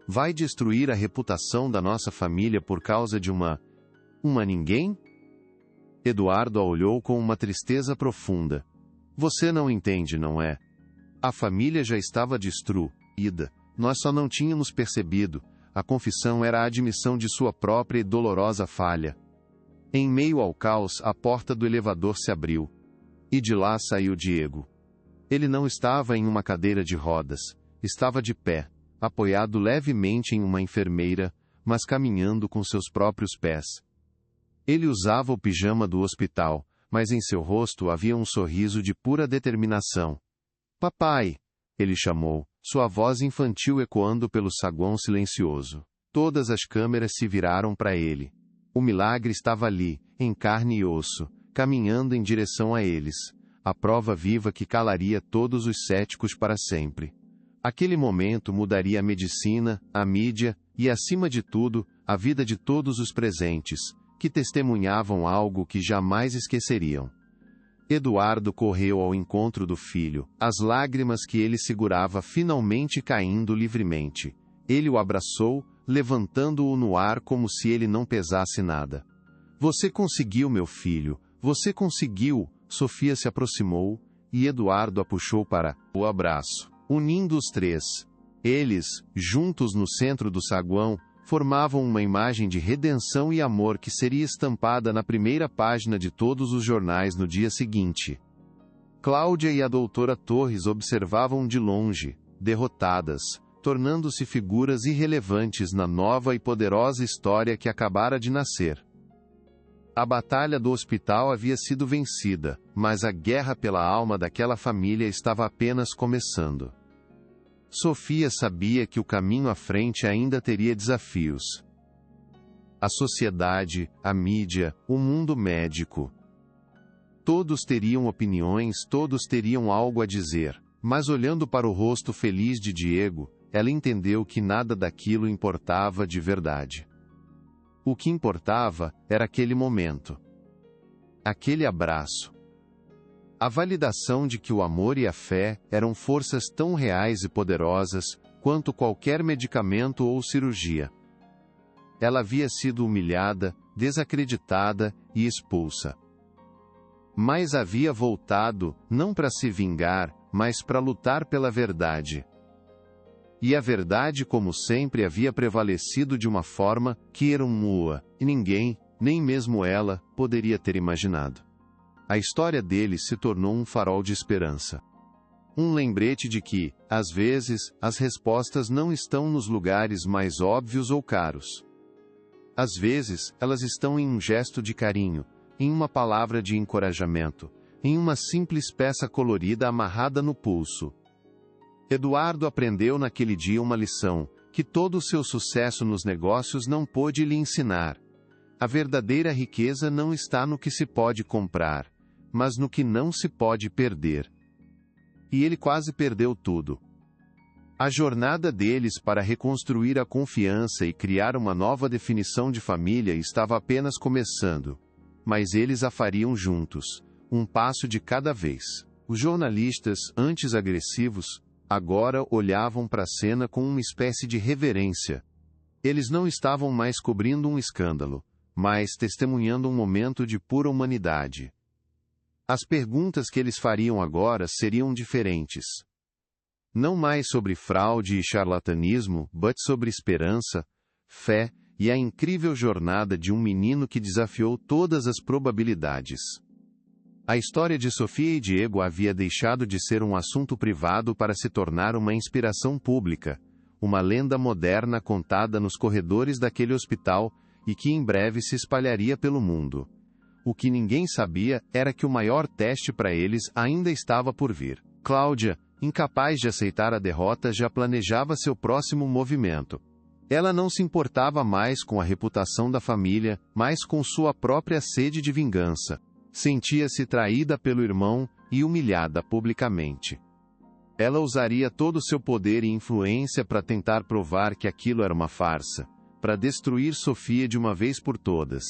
Vai destruir a reputação da nossa família por causa de uma ninguém? Eduardo a olhou com uma tristeza profunda. Você não entende, não é? A família já estava destruída. Nós só não tínhamos percebido. A confissão era a admissão de sua própria e dolorosa falha. Em meio ao caos, a porta do elevador se abriu. E de lá saiu Diego. Ele não estava em uma cadeira de rodas. Estava de pé, apoiado levemente em uma enfermeira, mas caminhando com seus próprios pés. Ele usava o pijama do hospital, mas em seu rosto havia um sorriso de pura determinação. Papai! Ele chamou, sua voz infantil ecoando pelo saguão silencioso. Todas as câmeras se viraram para ele. O milagre estava ali, em carne e osso, caminhando em direção a eles. A prova viva que calaria todos os céticos para sempre. Aquele momento mudaria a medicina, a mídia e, acima de tudo, a vida de todos os presentes, que testemunhavam algo que jamais esqueceriam. Eduardo correu ao encontro do filho, as lágrimas que ele segurava finalmente caindo livremente. Ele o abraçou, levantando-o no ar como se ele não pesasse nada. Você conseguiu, meu filho, você conseguiu! Sofia se aproximou, e Eduardo a puxou para o abraço, unindo os três. Eles, juntos no centro do saguão, formavam uma imagem de redenção e amor que seria estampada na primeira página de todos os jornais no dia seguinte. Cláudia e a doutora Torres observavam de longe, derrotadas, tornando-se figuras irrelevantes na nova e poderosa história que acabara de nascer. A batalha do hospital havia sido vencida, mas a guerra pela alma daquela família estava apenas começando. Sofia sabia que o caminho à frente ainda teria desafios. A sociedade, a mídia, o mundo médico. Todos teriam opiniões, todos teriam algo a dizer, mas olhando para o rosto feliz de Diego, ela entendeu que nada daquilo importava de verdade. O que importava era aquele momento. Aquele abraço. A validação de que o amor e a fé eram forças tão reais e poderosas quanto qualquer medicamento ou cirurgia. Ela havia sido humilhada, desacreditada e expulsa. Mas havia voltado, não para se vingar, mas para lutar pela verdade. E a verdade, como sempre, havia prevalecido de uma forma que era nua, e ninguém, nem mesmo ela, poderia ter imaginado. A história deles se tornou um farol de esperança. Um lembrete de que, às vezes, as respostas não estão nos lugares mais óbvios ou caros. Às vezes, elas estão em um gesto de carinho, em uma palavra de encorajamento, em uma simples peça colorida amarrada no pulso. Eduardo aprendeu naquele dia uma lição, que todo o seu sucesso nos negócios não pôde lhe ensinar. A verdadeira riqueza não está no que se pode comprar, mas no que não se pode perder. E ele quase perdeu tudo. A jornada deles para reconstruir a confiança e criar uma nova definição de família estava apenas começando. Mas eles a fariam juntos, um passo de cada vez. Os jornalistas, antes agressivos, agora olhavam para a cena com uma espécie de reverência. Eles não estavam mais cobrindo um escândalo, mas testemunhando um momento de pura humanidade. As perguntas que eles fariam agora seriam diferentes. Não mais sobre fraude e charlatanismo, mas sobre esperança, fé e a incrível jornada de um menino que desafiou todas as probabilidades. A história de Sofia e Diego havia deixado de ser um assunto privado para se tornar uma inspiração pública, uma lenda moderna contada nos corredores daquele hospital e que em breve se espalharia pelo mundo. O que ninguém sabia era que o maior teste para eles ainda estava por vir. Cláudia, incapaz de aceitar a derrota, já planejava seu próximo movimento. Ela não se importava mais com a reputação da família, mas com sua própria sede de vingança. Sentia-se traída pelo irmão e humilhada publicamente. Ela usaria todo o seu poder e influência para tentar provar que aquilo era uma farsa, para destruir Sofia de uma vez por todas.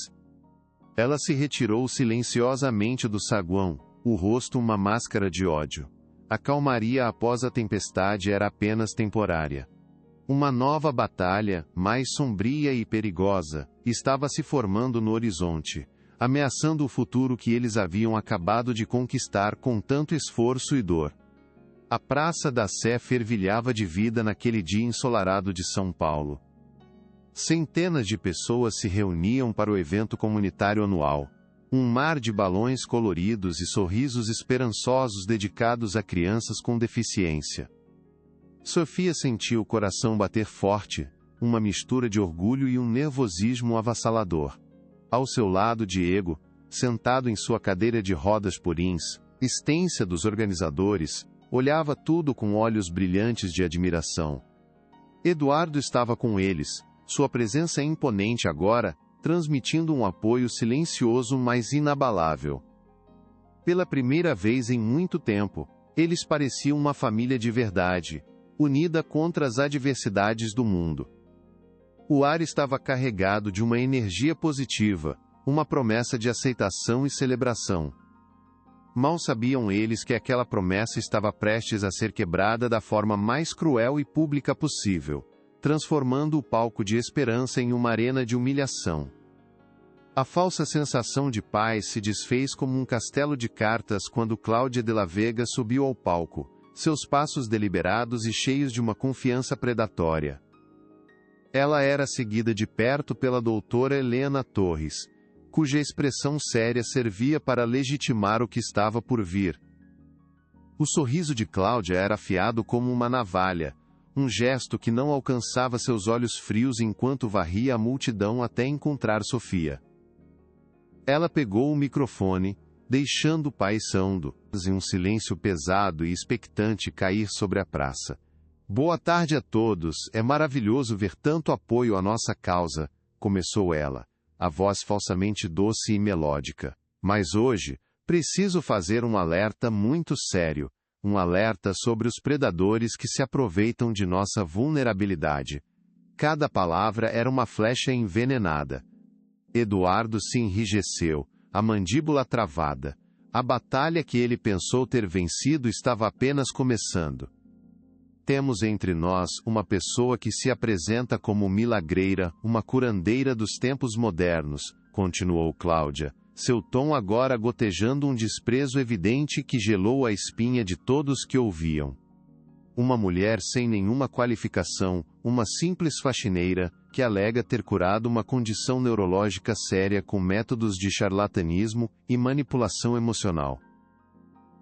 Ela se retirou silenciosamente do saguão, o rosto uma máscara de ódio. A calmaria após a tempestade era apenas temporária. Uma nova batalha, mais sombria e perigosa, estava se formando no horizonte, ameaçando o futuro que eles haviam acabado de conquistar com tanto esforço e dor. A Praça da Sé fervilhava de vida naquele dia ensolarado de São Paulo. Centenas de pessoas se reuniam para o evento comunitário anual. Um mar de balões coloridos e sorrisos esperançosos dedicados a crianças com deficiência. Sofia sentiu o coração bater forte, uma mistura de orgulho e um nervosismo avassalador. Ao seu lado, Diego, sentado em sua cadeira de rodas purins, extensa dos organizadores, olhava tudo com olhos brilhantes de admiração. Eduardo estava com eles, sua presença imponente agora, transmitindo um apoio silencioso mas inabalável. Pela primeira vez em muito tempo, eles pareciam uma família de verdade, unida contra as adversidades do mundo. O ar estava carregado de uma energia positiva, uma promessa de aceitação e celebração. Mal sabiam eles que aquela promessa estava prestes a ser quebrada da forma mais cruel e pública possível, transformando o palco de esperança em uma arena de humilhação. A falsa sensação de paz se desfez como um castelo de cartas quando Cláudia de la Vega subiu ao palco, seus passos deliberados e cheios de uma confiança predatória. Ela era seguida de perto pela doutora Helena Torres, cuja expressão séria servia para legitimar o que estava por vir. O sorriso de Cláudia era afiado como uma navalha, um gesto que não alcançava seus olhos frios enquanto varria a multidão até encontrar Sofia. Ela pegou o microfone, deixando o paisando, em um silêncio pesado e expectante cair sobre a praça. Boa tarde a todos, é maravilhoso ver tanto apoio à nossa causa, começou ela, a voz falsamente doce e melódica. Mas hoje, preciso fazer um alerta muito sério, um alerta sobre os predadores que se aproveitam de nossa vulnerabilidade. Cada palavra era uma flecha envenenada. Eduardo se enrijeceu, a mandíbula travada. A batalha que ele pensou ter vencido estava apenas começando. Temos entre nós uma pessoa que se apresenta como milagreira, uma curandeira dos tempos modernos, continuou Cláudia, seu tom agora gotejando um desprezo evidente que gelou a espinha de todos que ouviam. Uma mulher sem nenhuma qualificação, uma simples faxineira, que alega ter curado uma condição neurológica séria com métodos de charlatanismo e manipulação emocional.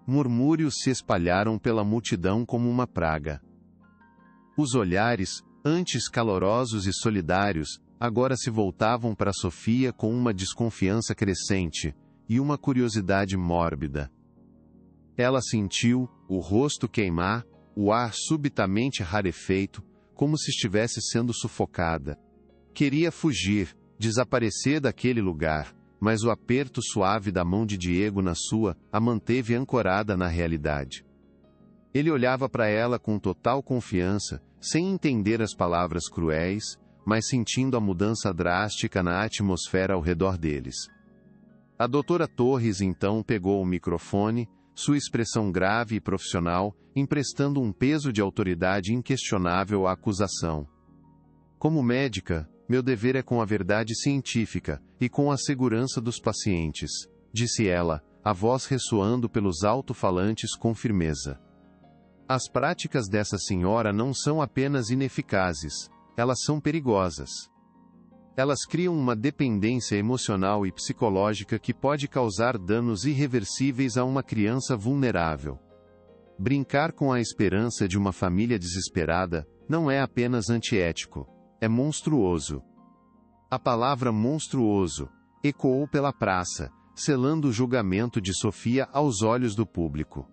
Murmúrios se espalharam pela multidão como uma praga. Os olhares, antes calorosos e solidários, agora se voltavam para Sofia com uma desconfiança crescente, e uma curiosidade mórbida. Ela sentiu o rosto queimar, o ar subitamente rarefeito, como se estivesse sendo sufocada. Queria fugir, desaparecer daquele lugar, mas o aperto suave da mão de Diego na sua, a manteve ancorada na realidade. Ele olhava para ela com total confiança, sem entender as palavras cruéis, mas sentindo a mudança drástica na atmosfera ao redor deles. A doutora Torres então pegou o microfone, sua expressão grave e profissional, emprestando um peso de autoridade inquestionável à acusação. Como médica, meu dever é com a verdade científica, e com a segurança dos pacientes, disse ela, a voz ressoando pelos alto-falantes com firmeza. As práticas dessa senhora não são apenas ineficazes, elas são perigosas. Elas criam uma dependência emocional e psicológica que pode causar danos irreversíveis a uma criança vulnerável. Brincar com a esperança de uma família desesperada não é apenas antiético, é monstruoso. A palavra monstruoso ecoou pela praça, selando o julgamento de Sofia aos olhos do público.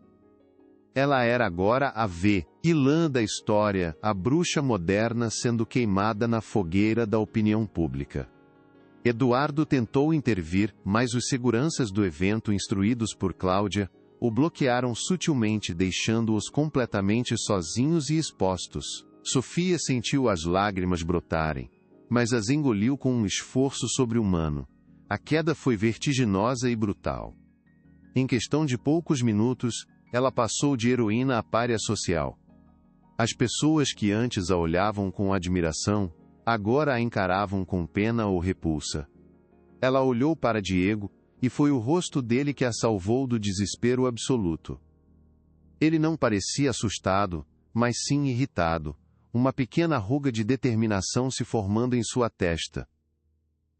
Ela era agora a vilã da história, a bruxa moderna sendo queimada na fogueira da opinião pública. Eduardo tentou intervir, mas os seguranças do evento, instruídos por Cláudia, o bloquearam sutilmente, deixando-os completamente sozinhos e expostos. Sofia sentiu as lágrimas brotarem, mas as engoliu com um esforço sobre-humano. A queda foi vertiginosa e brutal. Em questão de poucos minutos, ela passou de heroína a pária social. As pessoas que antes a olhavam com admiração, agora a encaravam com pena ou repulsa. Ela olhou para Diego, e foi o rosto dele que a salvou do desespero absoluto. Ele não parecia assustado, mas sim irritado, uma pequena ruga de determinação se formando em sua testa.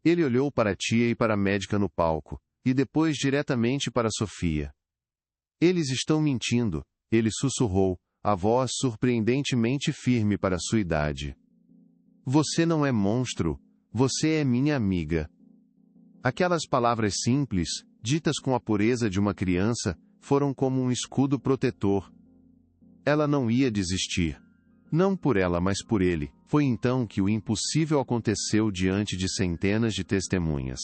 Ele olhou para a tia e para a médica no palco, e depois diretamente para Sofia. Eles estão mentindo, ele sussurrou, a voz surpreendentemente firme para sua idade. Você não é monstro, você é minha amiga. Aquelas palavras simples, ditas com a pureza de uma criança, foram como um escudo protetor. Ela não ia desistir. Não por ela, mas por ele. Foi então que o impossível aconteceu diante de centenas de testemunhas.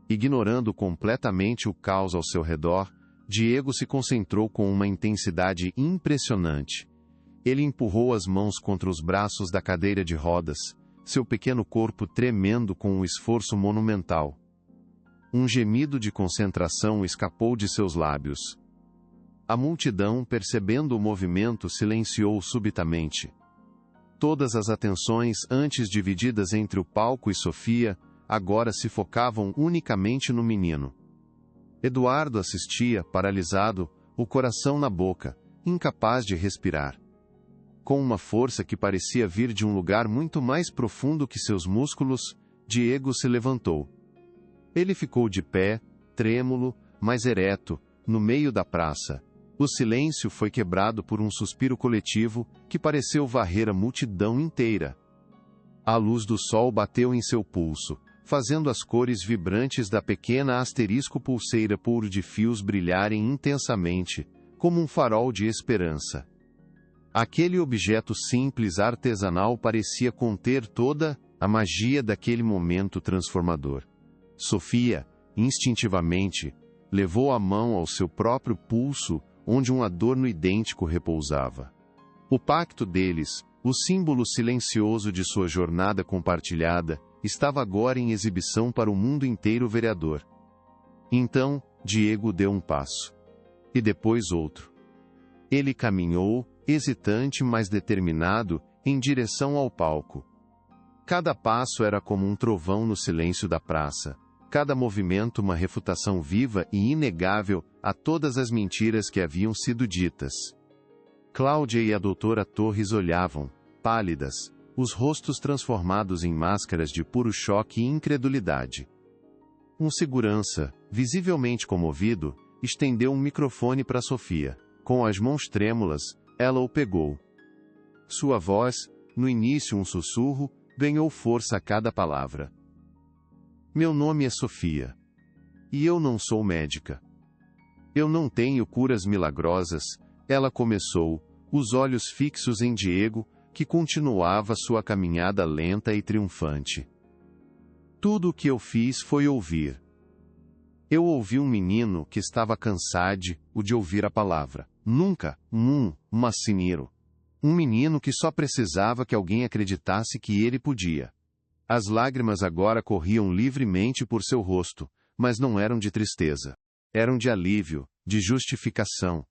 Ignorando completamente o caos ao seu redor, Diego se concentrou com uma intensidade impressionante. Ele empurrou as mãos contra os braços da cadeira de rodas, seu pequeno corpo tremendo com um esforço monumental. Um gemido de concentração escapou de seus lábios. A multidão, percebendo o movimento, silenciou subitamente. Todas as atenções, antes divididas entre o palco e Sofia, agora se focavam unicamente no menino. Eduardo assistia, paralisado, o coração na boca, incapaz de respirar. Com uma força que parecia vir de um lugar muito mais profundo que seus músculos, Diego se levantou. Ele ficou de pé, trêmulo, mas ereto, no meio da praça. O silêncio foi quebrado por um suspiro coletivo que pareceu varrer a multidão inteira. A luz do sol bateu em seu pulso, fazendo as cores vibrantes da pequena asterisco pulseira puro de fios brilharem intensamente, como um farol de esperança. Aquele objeto simples artesanal parecia conter toda a magia daquele momento transformador. Sofia, instintivamente, levou a mão ao seu próprio pulso, onde um adorno idêntico repousava. O pacto deles, o símbolo silencioso de sua jornada compartilhada, estava agora em exibição para o mundo inteiro vereador. Então, Diego deu um passo. E depois outro. Ele caminhou, hesitante mas determinado, em direção ao palco. Cada passo era como um trovão no silêncio da praça. Cada movimento uma refutação viva e inegável a todas as mentiras que haviam sido ditas. Cláudia e a doutora Torres olhavam, pálidas, os rostos transformados em máscaras de puro choque e incredulidade. Um segurança, visivelmente comovido, estendeu um microfone para Sofia. Com as mãos trêmulas, ela o pegou. Sua voz, no início um sussurro, ganhou força a cada palavra. Meu nome é Sofia. E eu não sou médica. Eu não tenho curas milagrosas, ela começou, os olhos fixos em Diego, que continuava sua caminhada lenta e triunfante. Tudo o que eu fiz foi ouvir. Eu ouvi um menino que estava cansado de ouvir a palavra. Nunca, macineiro. Um menino que só precisava que alguém acreditasse que ele podia. As lágrimas agora corriam livremente por seu rosto, mas não eram de tristeza. Eram de alívio, de justificação.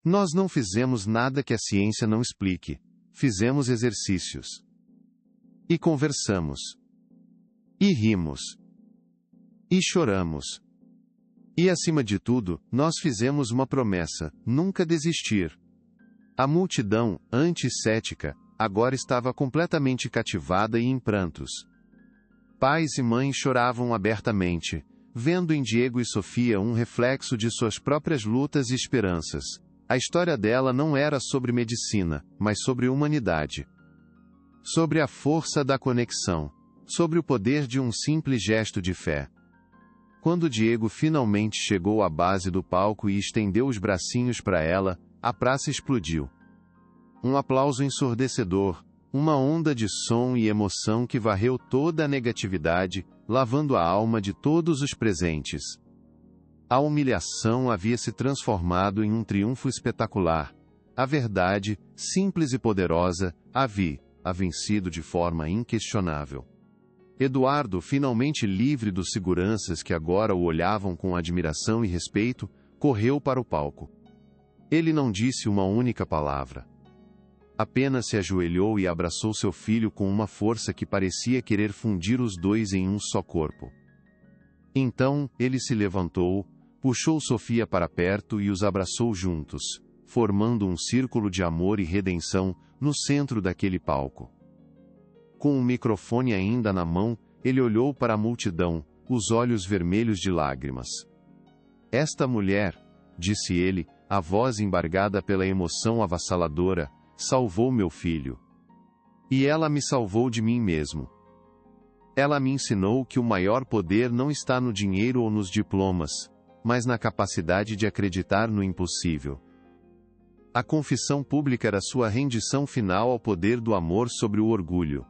Nós não fizemos nada que a ciência não explique. Fizemos exercícios. E conversamos. E rimos. E choramos. E acima de tudo, nós fizemos uma promessa: nunca desistir. A multidão, antes cética, agora estava completamente cativada e em prantos. Pais e mães choravam abertamente, vendo em Diego e Sofia um reflexo de suas próprias lutas e esperanças. A história dela não era sobre medicina, mas sobre humanidade. Sobre a força da conexão. Sobre o poder de um simples gesto de fé. Quando Diego finalmente chegou à base do palco e estendeu os bracinhos para ela, a praça explodiu. Um aplauso ensurdecedor, uma onda de som e emoção que varreu toda a negatividade, lavando a alma de todos os presentes. A humilhação havia se transformado em um triunfo espetacular. A verdade, simples e poderosa, havia vencido de forma inquestionável. Eduardo, finalmente livre dos seguranças que agora o olhavam com admiração e respeito, correu para o palco. Ele não disse uma única palavra. Apenas se ajoelhou e abraçou seu filho com uma força que parecia querer fundir os dois em um só corpo. Então, ele se levantou, puxou Sofia para perto e os abraçou juntos, formando um círculo de amor e redenção no centro daquele palco. Com o microfone ainda na mão, ele olhou para a multidão, os olhos vermelhos de lágrimas. Esta mulher, disse ele, a voz embargada pela emoção avassaladora, salvou meu filho. E ela me salvou de mim mesmo. Ela me ensinou que o maior poder não está no dinheiro ou nos diplomas, mas na capacidade de acreditar no impossível. A confissão pública era sua rendição final ao poder do amor sobre o orgulho.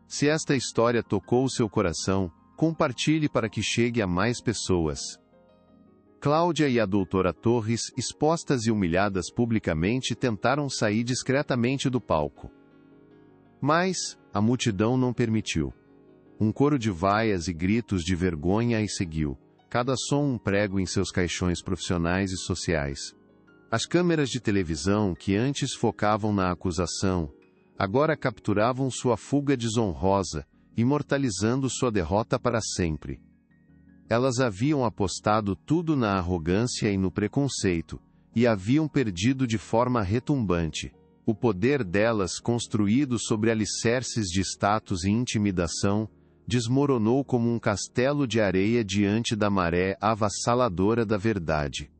Se esta história tocou o seu coração, compartilhe para que chegue a mais pessoas. Cláudia e a doutora Torres, expostas e humilhadas publicamente, tentaram sair discretamente do palco. Mas a multidão não permitiu. Um coro de vaias e gritos de vergonha as seguiu, cada som um prego em seus caixões profissionais e sociais. As câmeras de televisão, que antes focavam na acusação, agora capturavam sua fuga desonrosa, imortalizando sua derrota para sempre. Elas haviam apostado tudo na arrogância e no preconceito, e haviam perdido de forma retumbante. O poder delas, construído sobre alicerces de status e intimidação, desmoronou como um castelo de areia diante da maré avassaladora da verdade.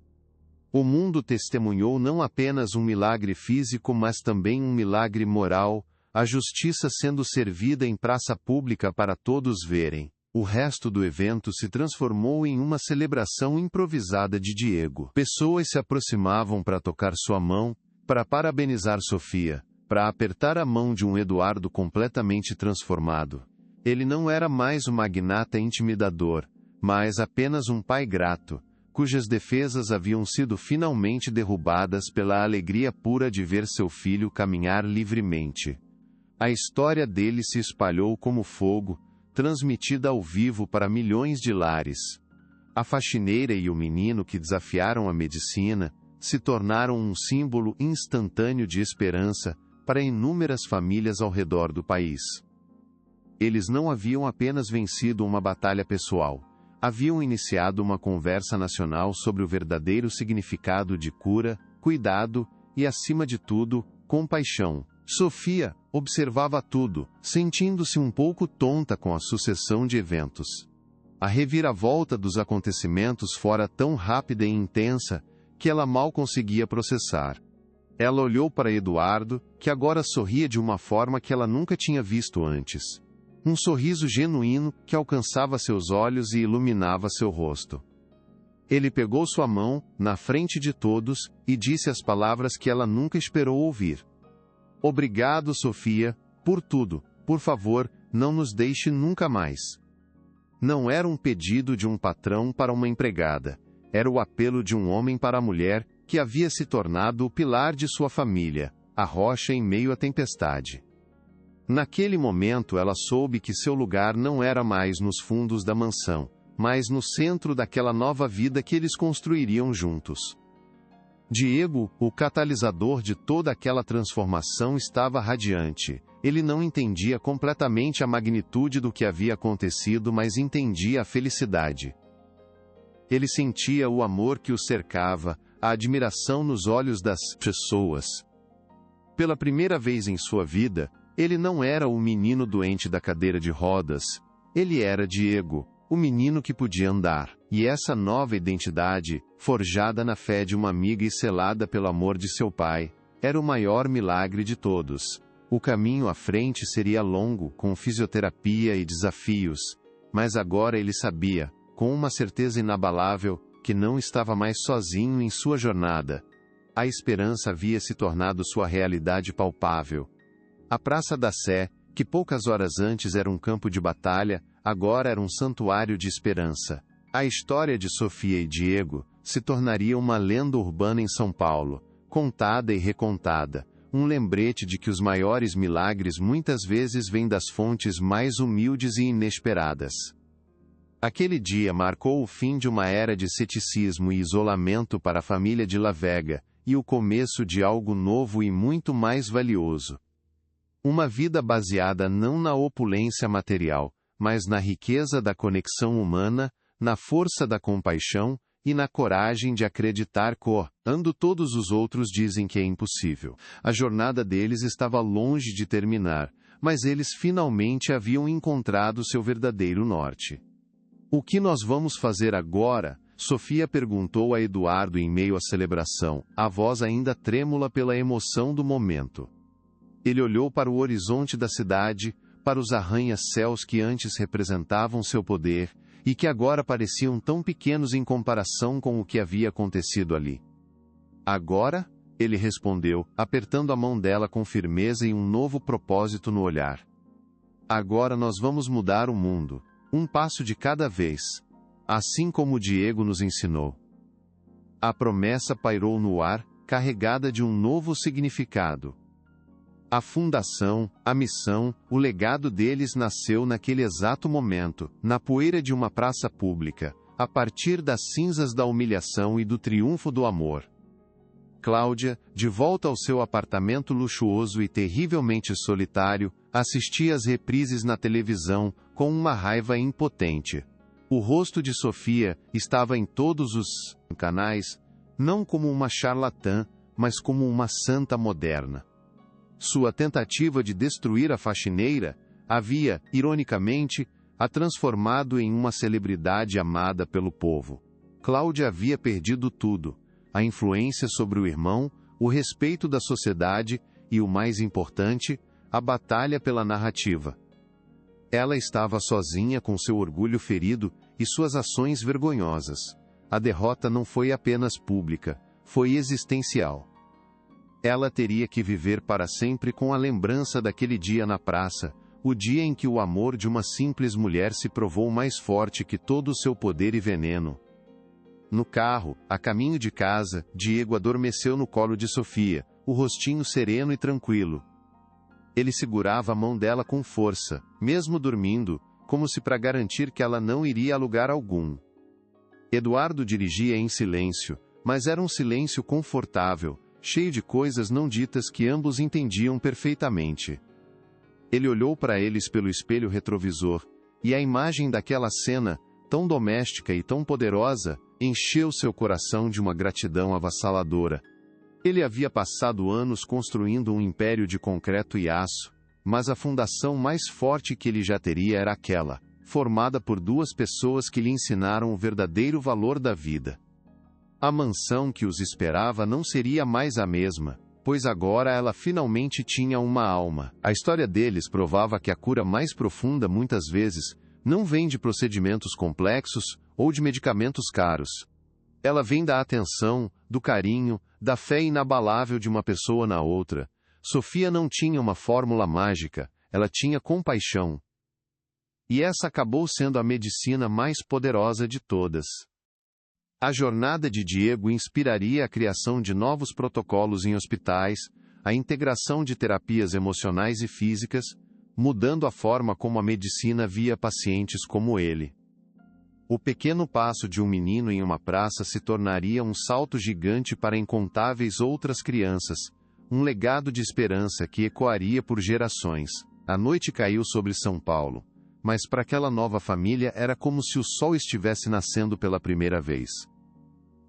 O mundo testemunhou não apenas um milagre físico, mas também um milagre moral, a justiça sendo servida em praça pública para todos verem. O resto do evento se transformou em uma celebração improvisada de Diego. Pessoas se aproximavam para tocar sua mão, para parabenizar Sofia, para apertar a mão de um Eduardo completamente transformado. Ele não era mais um magnata intimidador, mas apenas um pai grato, cujas defesas haviam sido finalmente derrubadas pela alegria pura de ver seu filho caminhar livremente. A história dele se espalhou como fogo, transmitida ao vivo para milhões de lares. A faxineira e o menino que desafiaram a medicina se tornaram um símbolo instantâneo de esperança para inúmeras famílias ao redor do país. Eles não haviam apenas vencido uma batalha pessoal, haviam iniciado uma conversa nacional sobre o verdadeiro significado de cura, cuidado e, acima de tudo, compaixão. Sofia observava tudo, sentindo-se um pouco tonta com a sucessão de eventos. A reviravolta dos acontecimentos fora tão rápida e intensa que ela mal conseguia processar. Ela olhou para Eduardo, que agora sorria de uma forma que ela nunca tinha visto antes. Um sorriso genuíno que alcançava seus olhos e iluminava seu rosto. Ele pegou sua mão, na frente de todos, e disse as palavras que ela nunca esperou ouvir. Obrigado, Sofia, por tudo. Por favor, não nos deixe nunca mais. Não era um pedido de um patrão para uma empregada. Era o apelo de um homem para a mulher, que havia se tornado o pilar de sua família, a rocha em meio à tempestade. Naquele momento ela soube que seu lugar não era mais nos fundos da mansão, mas no centro daquela nova vida que eles construiriam juntos. Diego, o catalisador de toda aquela transformação, estava radiante. Ele não entendia completamente a magnitude do que havia acontecido, mas entendia a felicidade. Ele sentia o amor que o cercava, a admiração nos olhos das pessoas. Pela primeira vez em sua vida, ele não era o menino doente da cadeira de rodas. Ele era Diego, o menino que podia andar. E essa nova identidade, forjada na fé de uma amiga e selada pelo amor de seu pai, era o maior milagre de todos. O caminho à frente seria longo, com fisioterapia e desafios, mas agora ele sabia, com uma certeza inabalável, que não estava mais sozinho em sua jornada. A esperança havia se tornado sua realidade palpável. A Praça da Sé, que poucas horas antes era um campo de batalha, agora era um santuário de esperança. A história de Sofia e Diego se tornaria uma lenda urbana em São Paulo, contada e recontada, um lembrete de que os maiores milagres muitas vezes vêm das fontes mais humildes e inesperadas. Aquele dia marcou o fim de uma era de ceticismo e isolamento para a família de La Vega, e o começo de algo novo e muito mais valioso. Uma vida baseada não na opulência material, mas na riqueza da conexão humana, na força da compaixão e na coragem de acreditar quando todos os outros dizem que é impossível. A jornada deles estava longe de terminar, mas eles finalmente haviam encontrado seu verdadeiro norte. O que nós vamos fazer agora? Sofia perguntou a Eduardo em meio à celebração, a voz ainda trêmula pela emoção do momento. Ele olhou para o horizonte da cidade, para os arranha-céus que antes representavam seu poder, e que agora pareciam tão pequenos em comparação com o que havia acontecido ali. Agora? Ele respondeu, apertando a mão dela com firmeza e um novo propósito no olhar. Agora nós vamos mudar o mundo, um passo de cada vez, assim como o Diego nos ensinou. A promessa pairou no ar, carregada de um novo significado. A fundação, a missão, o legado deles nasceu naquele exato momento, na poeira de uma praça pública, a partir das cinzas da humilhação e do triunfo do amor. Cláudia, de volta ao seu apartamento luxuoso e terrivelmente solitário, assistia às reprises na televisão, com uma raiva impotente. O rosto de Sofia estava em todos os canais, não como uma charlatã, mas como uma santa moderna. Sua tentativa de destruir a faxineira havia, ironicamente, a transformado em uma celebridade amada pelo povo. Cláudia havia perdido tudo: a influência sobre o irmão, o respeito da sociedade e, o mais importante, a batalha pela narrativa. Ela estava sozinha com seu orgulho ferido e suas ações vergonhosas. A derrota não foi apenas pública, foi existencial. Ela teria que viver para sempre com a lembrança daquele dia na praça, o dia em que o amor de uma simples mulher se provou mais forte que todo o seu poder e veneno. No carro, a caminho de casa, Diego adormeceu no colo de Sofia, o rostinho sereno e tranquilo. Ele segurava a mão dela com força, mesmo dormindo, como se para garantir que ela não iria a lugar algum. Eduardo dirigia em silêncio, mas era um silêncio confortável, cheio de coisas não ditas que ambos entendiam perfeitamente. Ele olhou para eles pelo espelho retrovisor, e a imagem daquela cena, tão doméstica e tão poderosa, encheu seu coração de uma gratidão avassaladora. Ele havia passado anos construindo um império de concreto e aço, mas a fundação mais forte que ele já teria era aquela, formada por duas pessoas que lhe ensinaram o verdadeiro valor da vida. A mansão que os esperava não seria mais a mesma, pois agora ela finalmente tinha uma alma. A história deles provava que a cura mais profunda muitas vezes não vem de procedimentos complexos ou de medicamentos caros. Ela vem da atenção, do carinho, da fé inabalável de uma pessoa na outra. Sofia não tinha uma fórmula mágica, ela tinha compaixão. E essa acabou sendo a medicina mais poderosa de todas. A jornada de Diego inspiraria a criação de novos protocolos em hospitais, a integração de terapias emocionais e físicas, mudando a forma como a medicina via pacientes como ele. O pequeno passo de um menino em uma praça se tornaria um salto gigante para incontáveis outras crianças, um legado de esperança que ecoaria por gerações. A noite caiu sobre São Paulo, mas para aquela nova família era como se o sol estivesse nascendo pela primeira vez.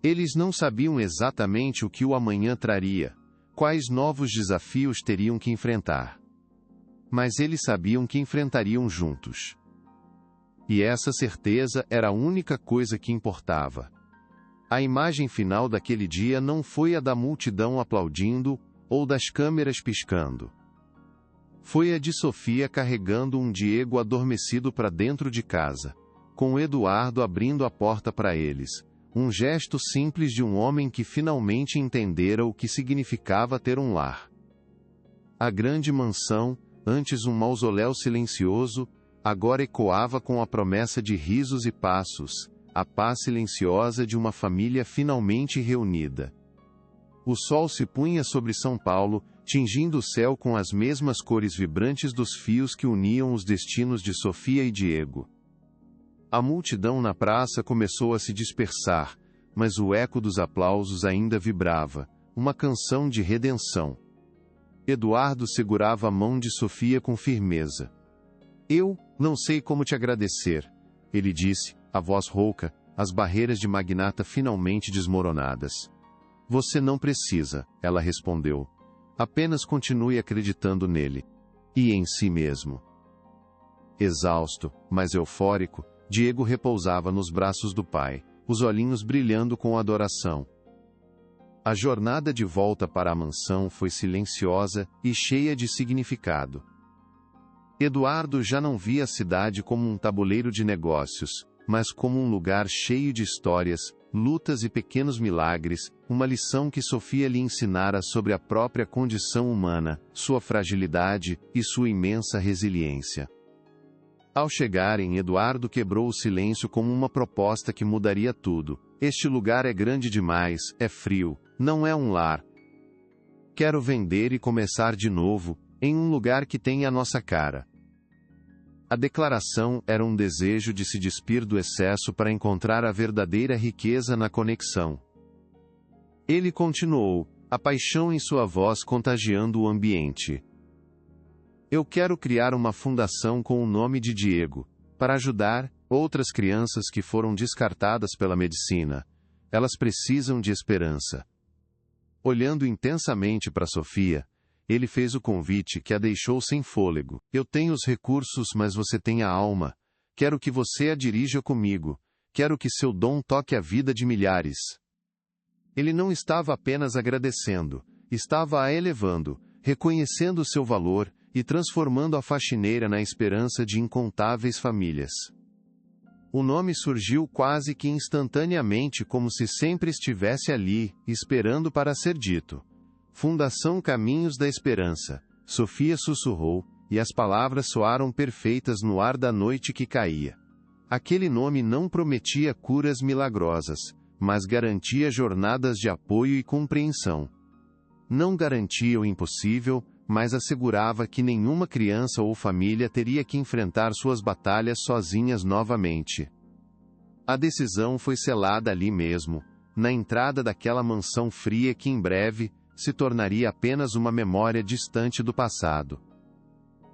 Eles não sabiam exatamente o que o amanhã traria, quais novos desafios teriam que enfrentar. Mas eles sabiam que enfrentariam juntos. E essa certeza era a única coisa que importava. A imagem final daquele dia não foi a da multidão aplaudindo, ou das câmeras piscando. Foi a de Sofia carregando um Diego adormecido para dentro de casa, com Eduardo abrindo a porta para eles, um gesto simples de um homem que finalmente entendera o que significava ter um lar. A grande mansão, antes um mausoléu silencioso, agora ecoava com a promessa de risos e passos, a paz silenciosa de uma família finalmente reunida. O sol se punha sobre São Paulo, tingindo o céu com as mesmas cores vibrantes dos fios que uniam os destinos de Sofia e Diego. A multidão na praça começou a se dispersar, mas o eco dos aplausos ainda vibrava, uma canção de redenção. Eduardo segurava a mão de Sofia com firmeza. "Eu não sei como te agradecer", ele disse, a voz rouca, as barreiras de magnata finalmente desmoronadas. "Você não precisa", ela respondeu. "Apenas continue acreditando nele. E em si mesmo." Exausto, mas eufórico, Diego repousava nos braços do pai, os olhinhos brilhando com adoração. A jornada de volta para a mansão foi silenciosa e cheia de significado. Eduardo já não via a cidade como um tabuleiro de negócios, mas como um lugar cheio de histórias, lutas e pequenos milagres, uma lição que Sofia lhe ensinara sobre a própria condição humana, sua fragilidade e sua imensa resiliência. Ao chegarem, Eduardo quebrou o silêncio com uma proposta que mudaria tudo. Este lugar é grande demais, é frio, não é um lar. Quero vender e começar de novo, em um lugar que tenha a nossa cara. A declaração era um desejo de se despir do excesso para encontrar a verdadeira riqueza na conexão. Ele continuou, a paixão em sua voz contagiando o ambiente. Eu quero criar uma fundação com o nome de Diego, para ajudar outras crianças que foram descartadas pela medicina. Elas precisam de esperança. Olhando intensamente para Sofia, ele fez o convite que a deixou sem fôlego. Eu tenho os recursos, mas você tem a alma. Quero que você a dirija comigo. Quero que seu dom toque a vida de milhares. Ele não estava apenas agradecendo, estava a elevando, reconhecendo seu valor e transformando a faxineira na esperança de incontáveis famílias. O nome surgiu quase que instantaneamente, como se sempre estivesse ali, esperando para ser dito. Fundação Caminhos da Esperança. Sofia sussurrou, e as palavras soaram perfeitas no ar da noite que caía. Aquele nome não prometia curas milagrosas, mas garantia jornadas de apoio e compreensão. Não garantia o impossível, mas assegurava que nenhuma criança ou família teria que enfrentar suas batalhas sozinhas novamente. A decisão foi selada ali mesmo, na entrada daquela mansão fria que em breve se tornaria apenas uma memória distante do passado.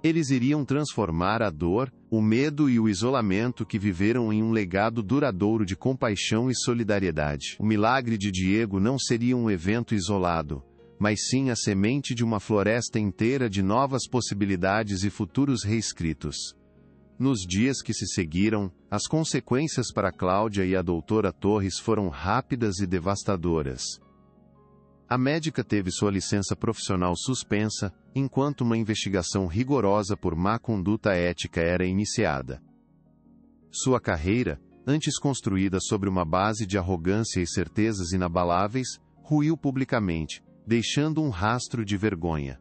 Eles iriam transformar a dor, o medo e o isolamento que viveram em um legado duradouro de compaixão e solidariedade. O milagre de Diego não seria um evento isolado, mas sim a semente de uma floresta inteira de novas possibilidades e futuros reescritos. Nos dias que se seguiram, as consequências para Cláudia e a doutora Torres foram rápidas e devastadoras. A médica teve sua licença profissional suspensa, enquanto uma investigação rigorosa por má conduta ética era iniciada. Sua carreira, antes construída sobre uma base de arrogância e certezas inabaláveis, ruiu publicamente, deixando um rastro de vergonha.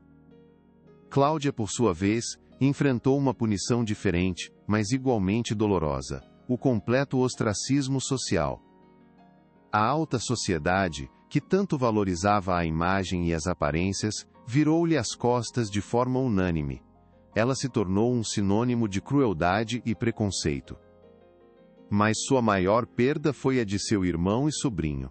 Cláudia, por sua vez, enfrentou uma punição diferente, mas igualmente dolorosa: o completo ostracismo social. A alta sociedade, que tanto valorizava a imagem e as aparências, virou-lhe as costas de forma unânime. Ela se tornou um sinônimo de crueldade e preconceito. Mas sua maior perda foi a de seu irmão e sobrinho.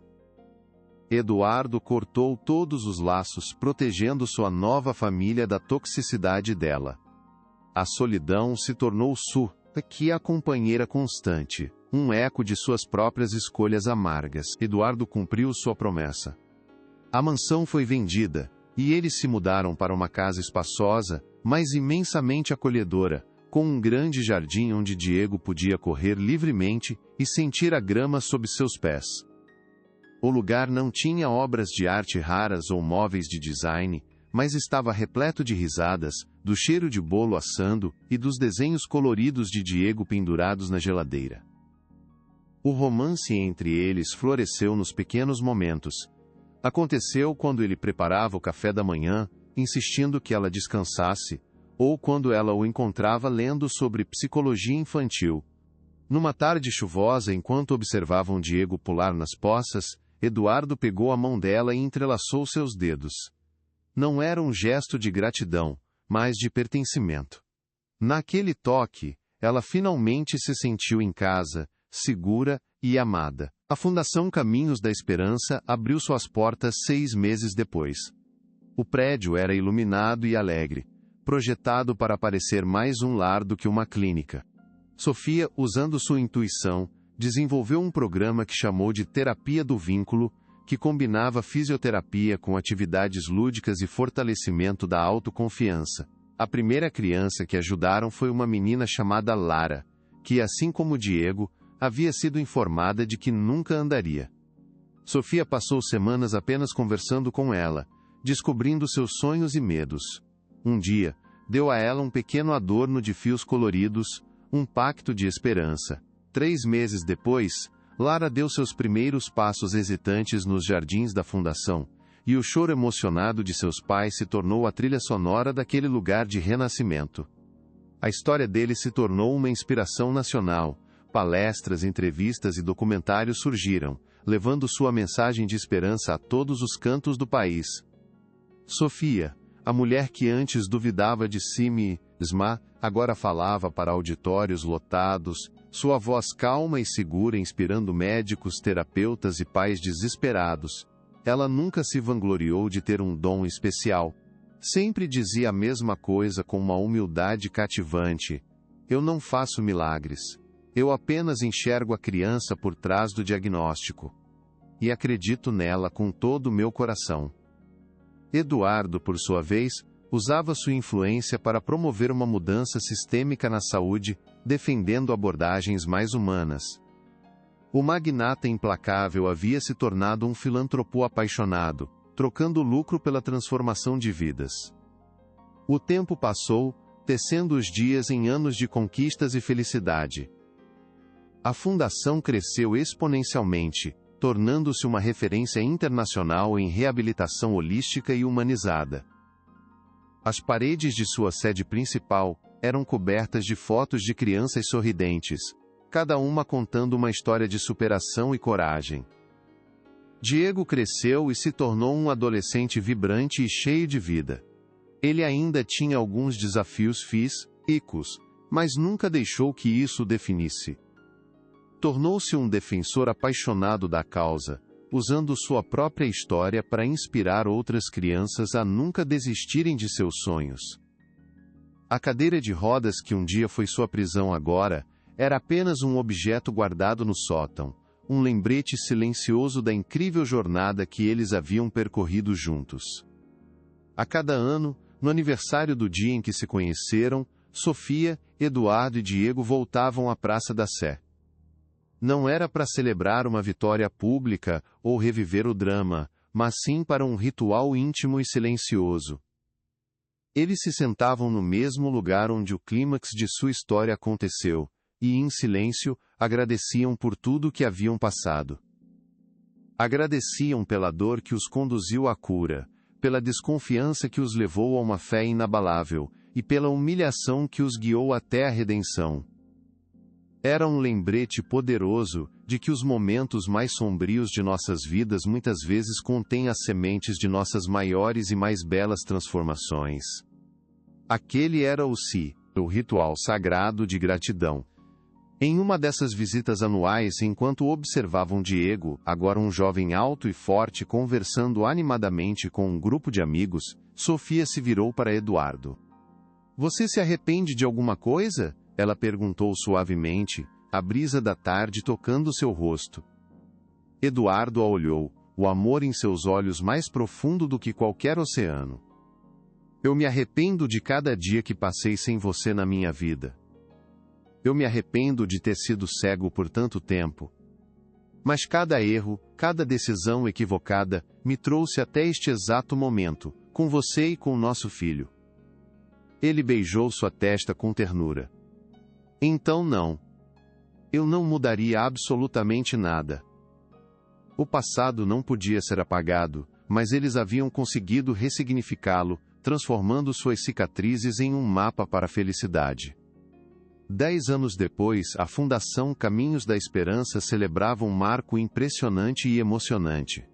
Eduardo cortou todos os laços, protegendo sua nova família da toxicidade dela. A solidão se tornou a companheira constante, um eco de suas próprias escolhas amargas. Eduardo cumpriu sua promessa. A mansão foi vendida, e eles se mudaram para uma casa espaçosa, mas imensamente acolhedora, com um grande jardim onde Diego podia correr livremente e sentir a grama sob seus pés. O lugar não tinha obras de arte raras ou móveis de design, mas estava repleto de risadas, do cheiro de bolo assando e dos desenhos coloridos de Diego pendurados na geladeira. O romance entre eles floresceu nos pequenos momentos. Aconteceu quando ele preparava o café da manhã, insistindo que ela descansasse, ou quando ela o encontrava lendo sobre psicologia infantil. Numa tarde chuvosa, enquanto observavam Diego pular nas poças, Eduardo pegou a mão dela e entrelaçou seus dedos. Não era um gesto de gratidão, mas de pertencimento. Naquele toque, ela finalmente se sentiu em casa, segura e amada. A Fundação Caminhos da Esperança abriu suas portas 6 meses depois. O prédio era iluminado e alegre, projetado para parecer mais um lar do que uma clínica. Sofia, usando sua intuição, desenvolveu um programa que chamou de Terapia do Vínculo, que combinava fisioterapia com atividades lúdicas e fortalecimento da autoconfiança. A primeira criança que ajudaram foi uma menina chamada Lara, que, assim como Diego, havia sido informada de que nunca andaria. Sofia passou semanas apenas conversando com ela, descobrindo seus sonhos e medos. Um dia, deu a ela um pequeno adorno de fios coloridos, um pacto de esperança. 3 meses depois, Lara deu seus primeiros passos hesitantes nos jardins da fundação, e o choro emocionado de seus pais se tornou a trilha sonora daquele lugar de renascimento. A história dele se tornou uma inspiração nacional. Palestras, entrevistas e documentários surgiram, levando sua mensagem de esperança a todos os cantos do país. Sofia, a mulher que antes duvidava de si mesma, agora falava para auditórios lotados, sua voz calma e segura inspirando médicos, terapeutas e pais desesperados. Ela nunca se vangloriou de ter um dom especial. Sempre dizia a mesma coisa com uma humildade cativante: eu não faço milagres. Eu apenas enxergo a criança por trás do diagnóstico. E acredito nela com todo o meu coração. Eduardo, por sua vez, usava sua influência para promover uma mudança sistêmica na saúde, defendendo abordagens mais humanas. O magnata implacável havia se tornado um filantropo apaixonado, trocando lucro pela transformação de vidas. O tempo passou, tecendo os dias em anos de conquistas e felicidade. A fundação cresceu exponencialmente, tornando-se uma referência internacional em reabilitação holística e humanizada. As paredes de sua sede principal eram cobertas de fotos de crianças sorridentes, cada uma contando uma história de superação e coragem. Diego cresceu e se tornou um adolescente vibrante e cheio de vida. Ele ainda tinha alguns desafios físicos, mas nunca deixou que isso o definisse. Tornou-se um defensor apaixonado da causa, usando sua própria história para inspirar outras crianças a nunca desistirem de seus sonhos. A cadeira de rodas que um dia foi sua prisão agora, era apenas um objeto guardado no sótão, um lembrete silencioso da incrível jornada que eles haviam percorrido juntos. A cada ano, no aniversário do dia em que se conheceram, Sofia, Eduardo e Diego voltavam à Praça da Sé. Não era para celebrar uma vitória pública ou reviver o drama, mas sim para um ritual íntimo e silencioso. Eles se sentavam no mesmo lugar onde o clímax de sua história aconteceu, e em silêncio, agradeciam por tudo que haviam passado. Agradeciam pela dor que os conduziu à cura, pela desconfiança que os levou a uma fé inabalável, e pela humilhação que os guiou até a redenção. Era um lembrete poderoso de que os momentos mais sombrios de nossas vidas muitas vezes contêm as sementes de nossas maiores e mais belas transformações. Aquele era o ritual sagrado de gratidão. Em uma dessas visitas anuais, enquanto observavam Diego, agora um jovem alto e forte conversando animadamente com um grupo de amigos, Sofia se virou para Eduardo. "Você se arrepende de alguma coisa?" Ela perguntou suavemente, a brisa da tarde tocando seu rosto. Eduardo a olhou, o amor em seus olhos mais profundo do que qualquer oceano. "Eu me arrependo de cada dia que passei sem você na minha vida. Eu me arrependo de ter sido cego por tanto tempo. Mas cada erro, cada decisão equivocada, me trouxe até este exato momento, com você e com nosso filho." Ele beijou sua testa com ternura. "Então não. Eu não mudaria absolutamente nada." O passado não podia ser apagado, mas eles haviam conseguido ressignificá-lo, transformando suas cicatrizes em um mapa para a felicidade. 10 anos depois, a Fundação Caminhos da Esperança celebrava um marco impressionante e emocionante.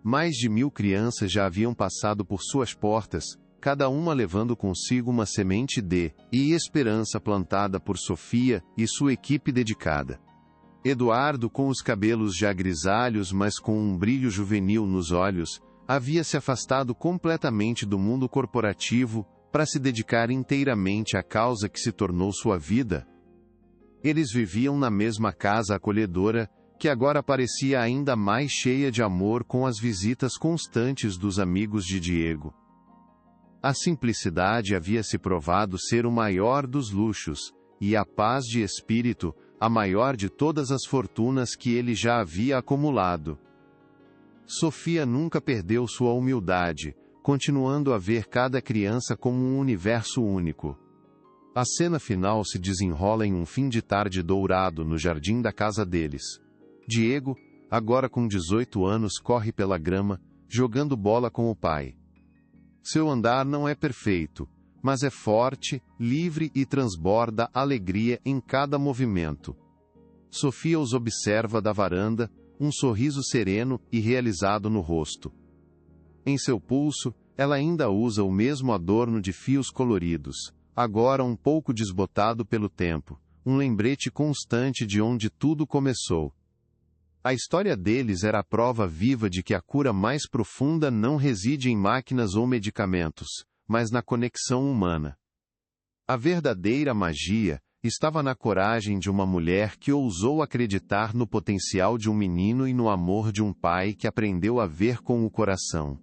Mais de 1000 crianças já haviam passado por suas portas, cada uma levando consigo uma semente de esperança plantada por Sofia e sua equipe dedicada. Eduardo, com os cabelos já grisalhos mas com um brilho juvenil nos olhos, havia se afastado completamente do mundo corporativo para se dedicar inteiramente à causa que se tornou sua vida. Eles viviam na mesma casa acolhedora, que agora parecia ainda mais cheia de amor com as visitas constantes dos amigos de Diego. A simplicidade havia se provado ser o maior dos luxos, e a paz de espírito, a maior de todas as fortunas que ele já havia acumulado. Sofia nunca perdeu sua humildade, continuando a ver cada criança como um universo único. A cena final se desenrola em um fim de tarde dourado no jardim da casa deles. Diego, agora com 18 anos, corre pela grama, jogando bola com o pai. Seu andar não é perfeito, mas é forte, livre e transborda alegria em cada movimento. Sofia os observa da varanda, um sorriso sereno e realizado no rosto. Em seu pulso, ela ainda usa o mesmo adorno de fios coloridos, agora um pouco desbotado pelo tempo, um lembrete constante de onde tudo começou. A história deles era a prova viva de que a cura mais profunda não reside em máquinas ou medicamentos, mas na conexão humana. A verdadeira magia estava na coragem de uma mulher que ousou acreditar no potencial de um menino e no amor de um pai que aprendeu a ver com o coração.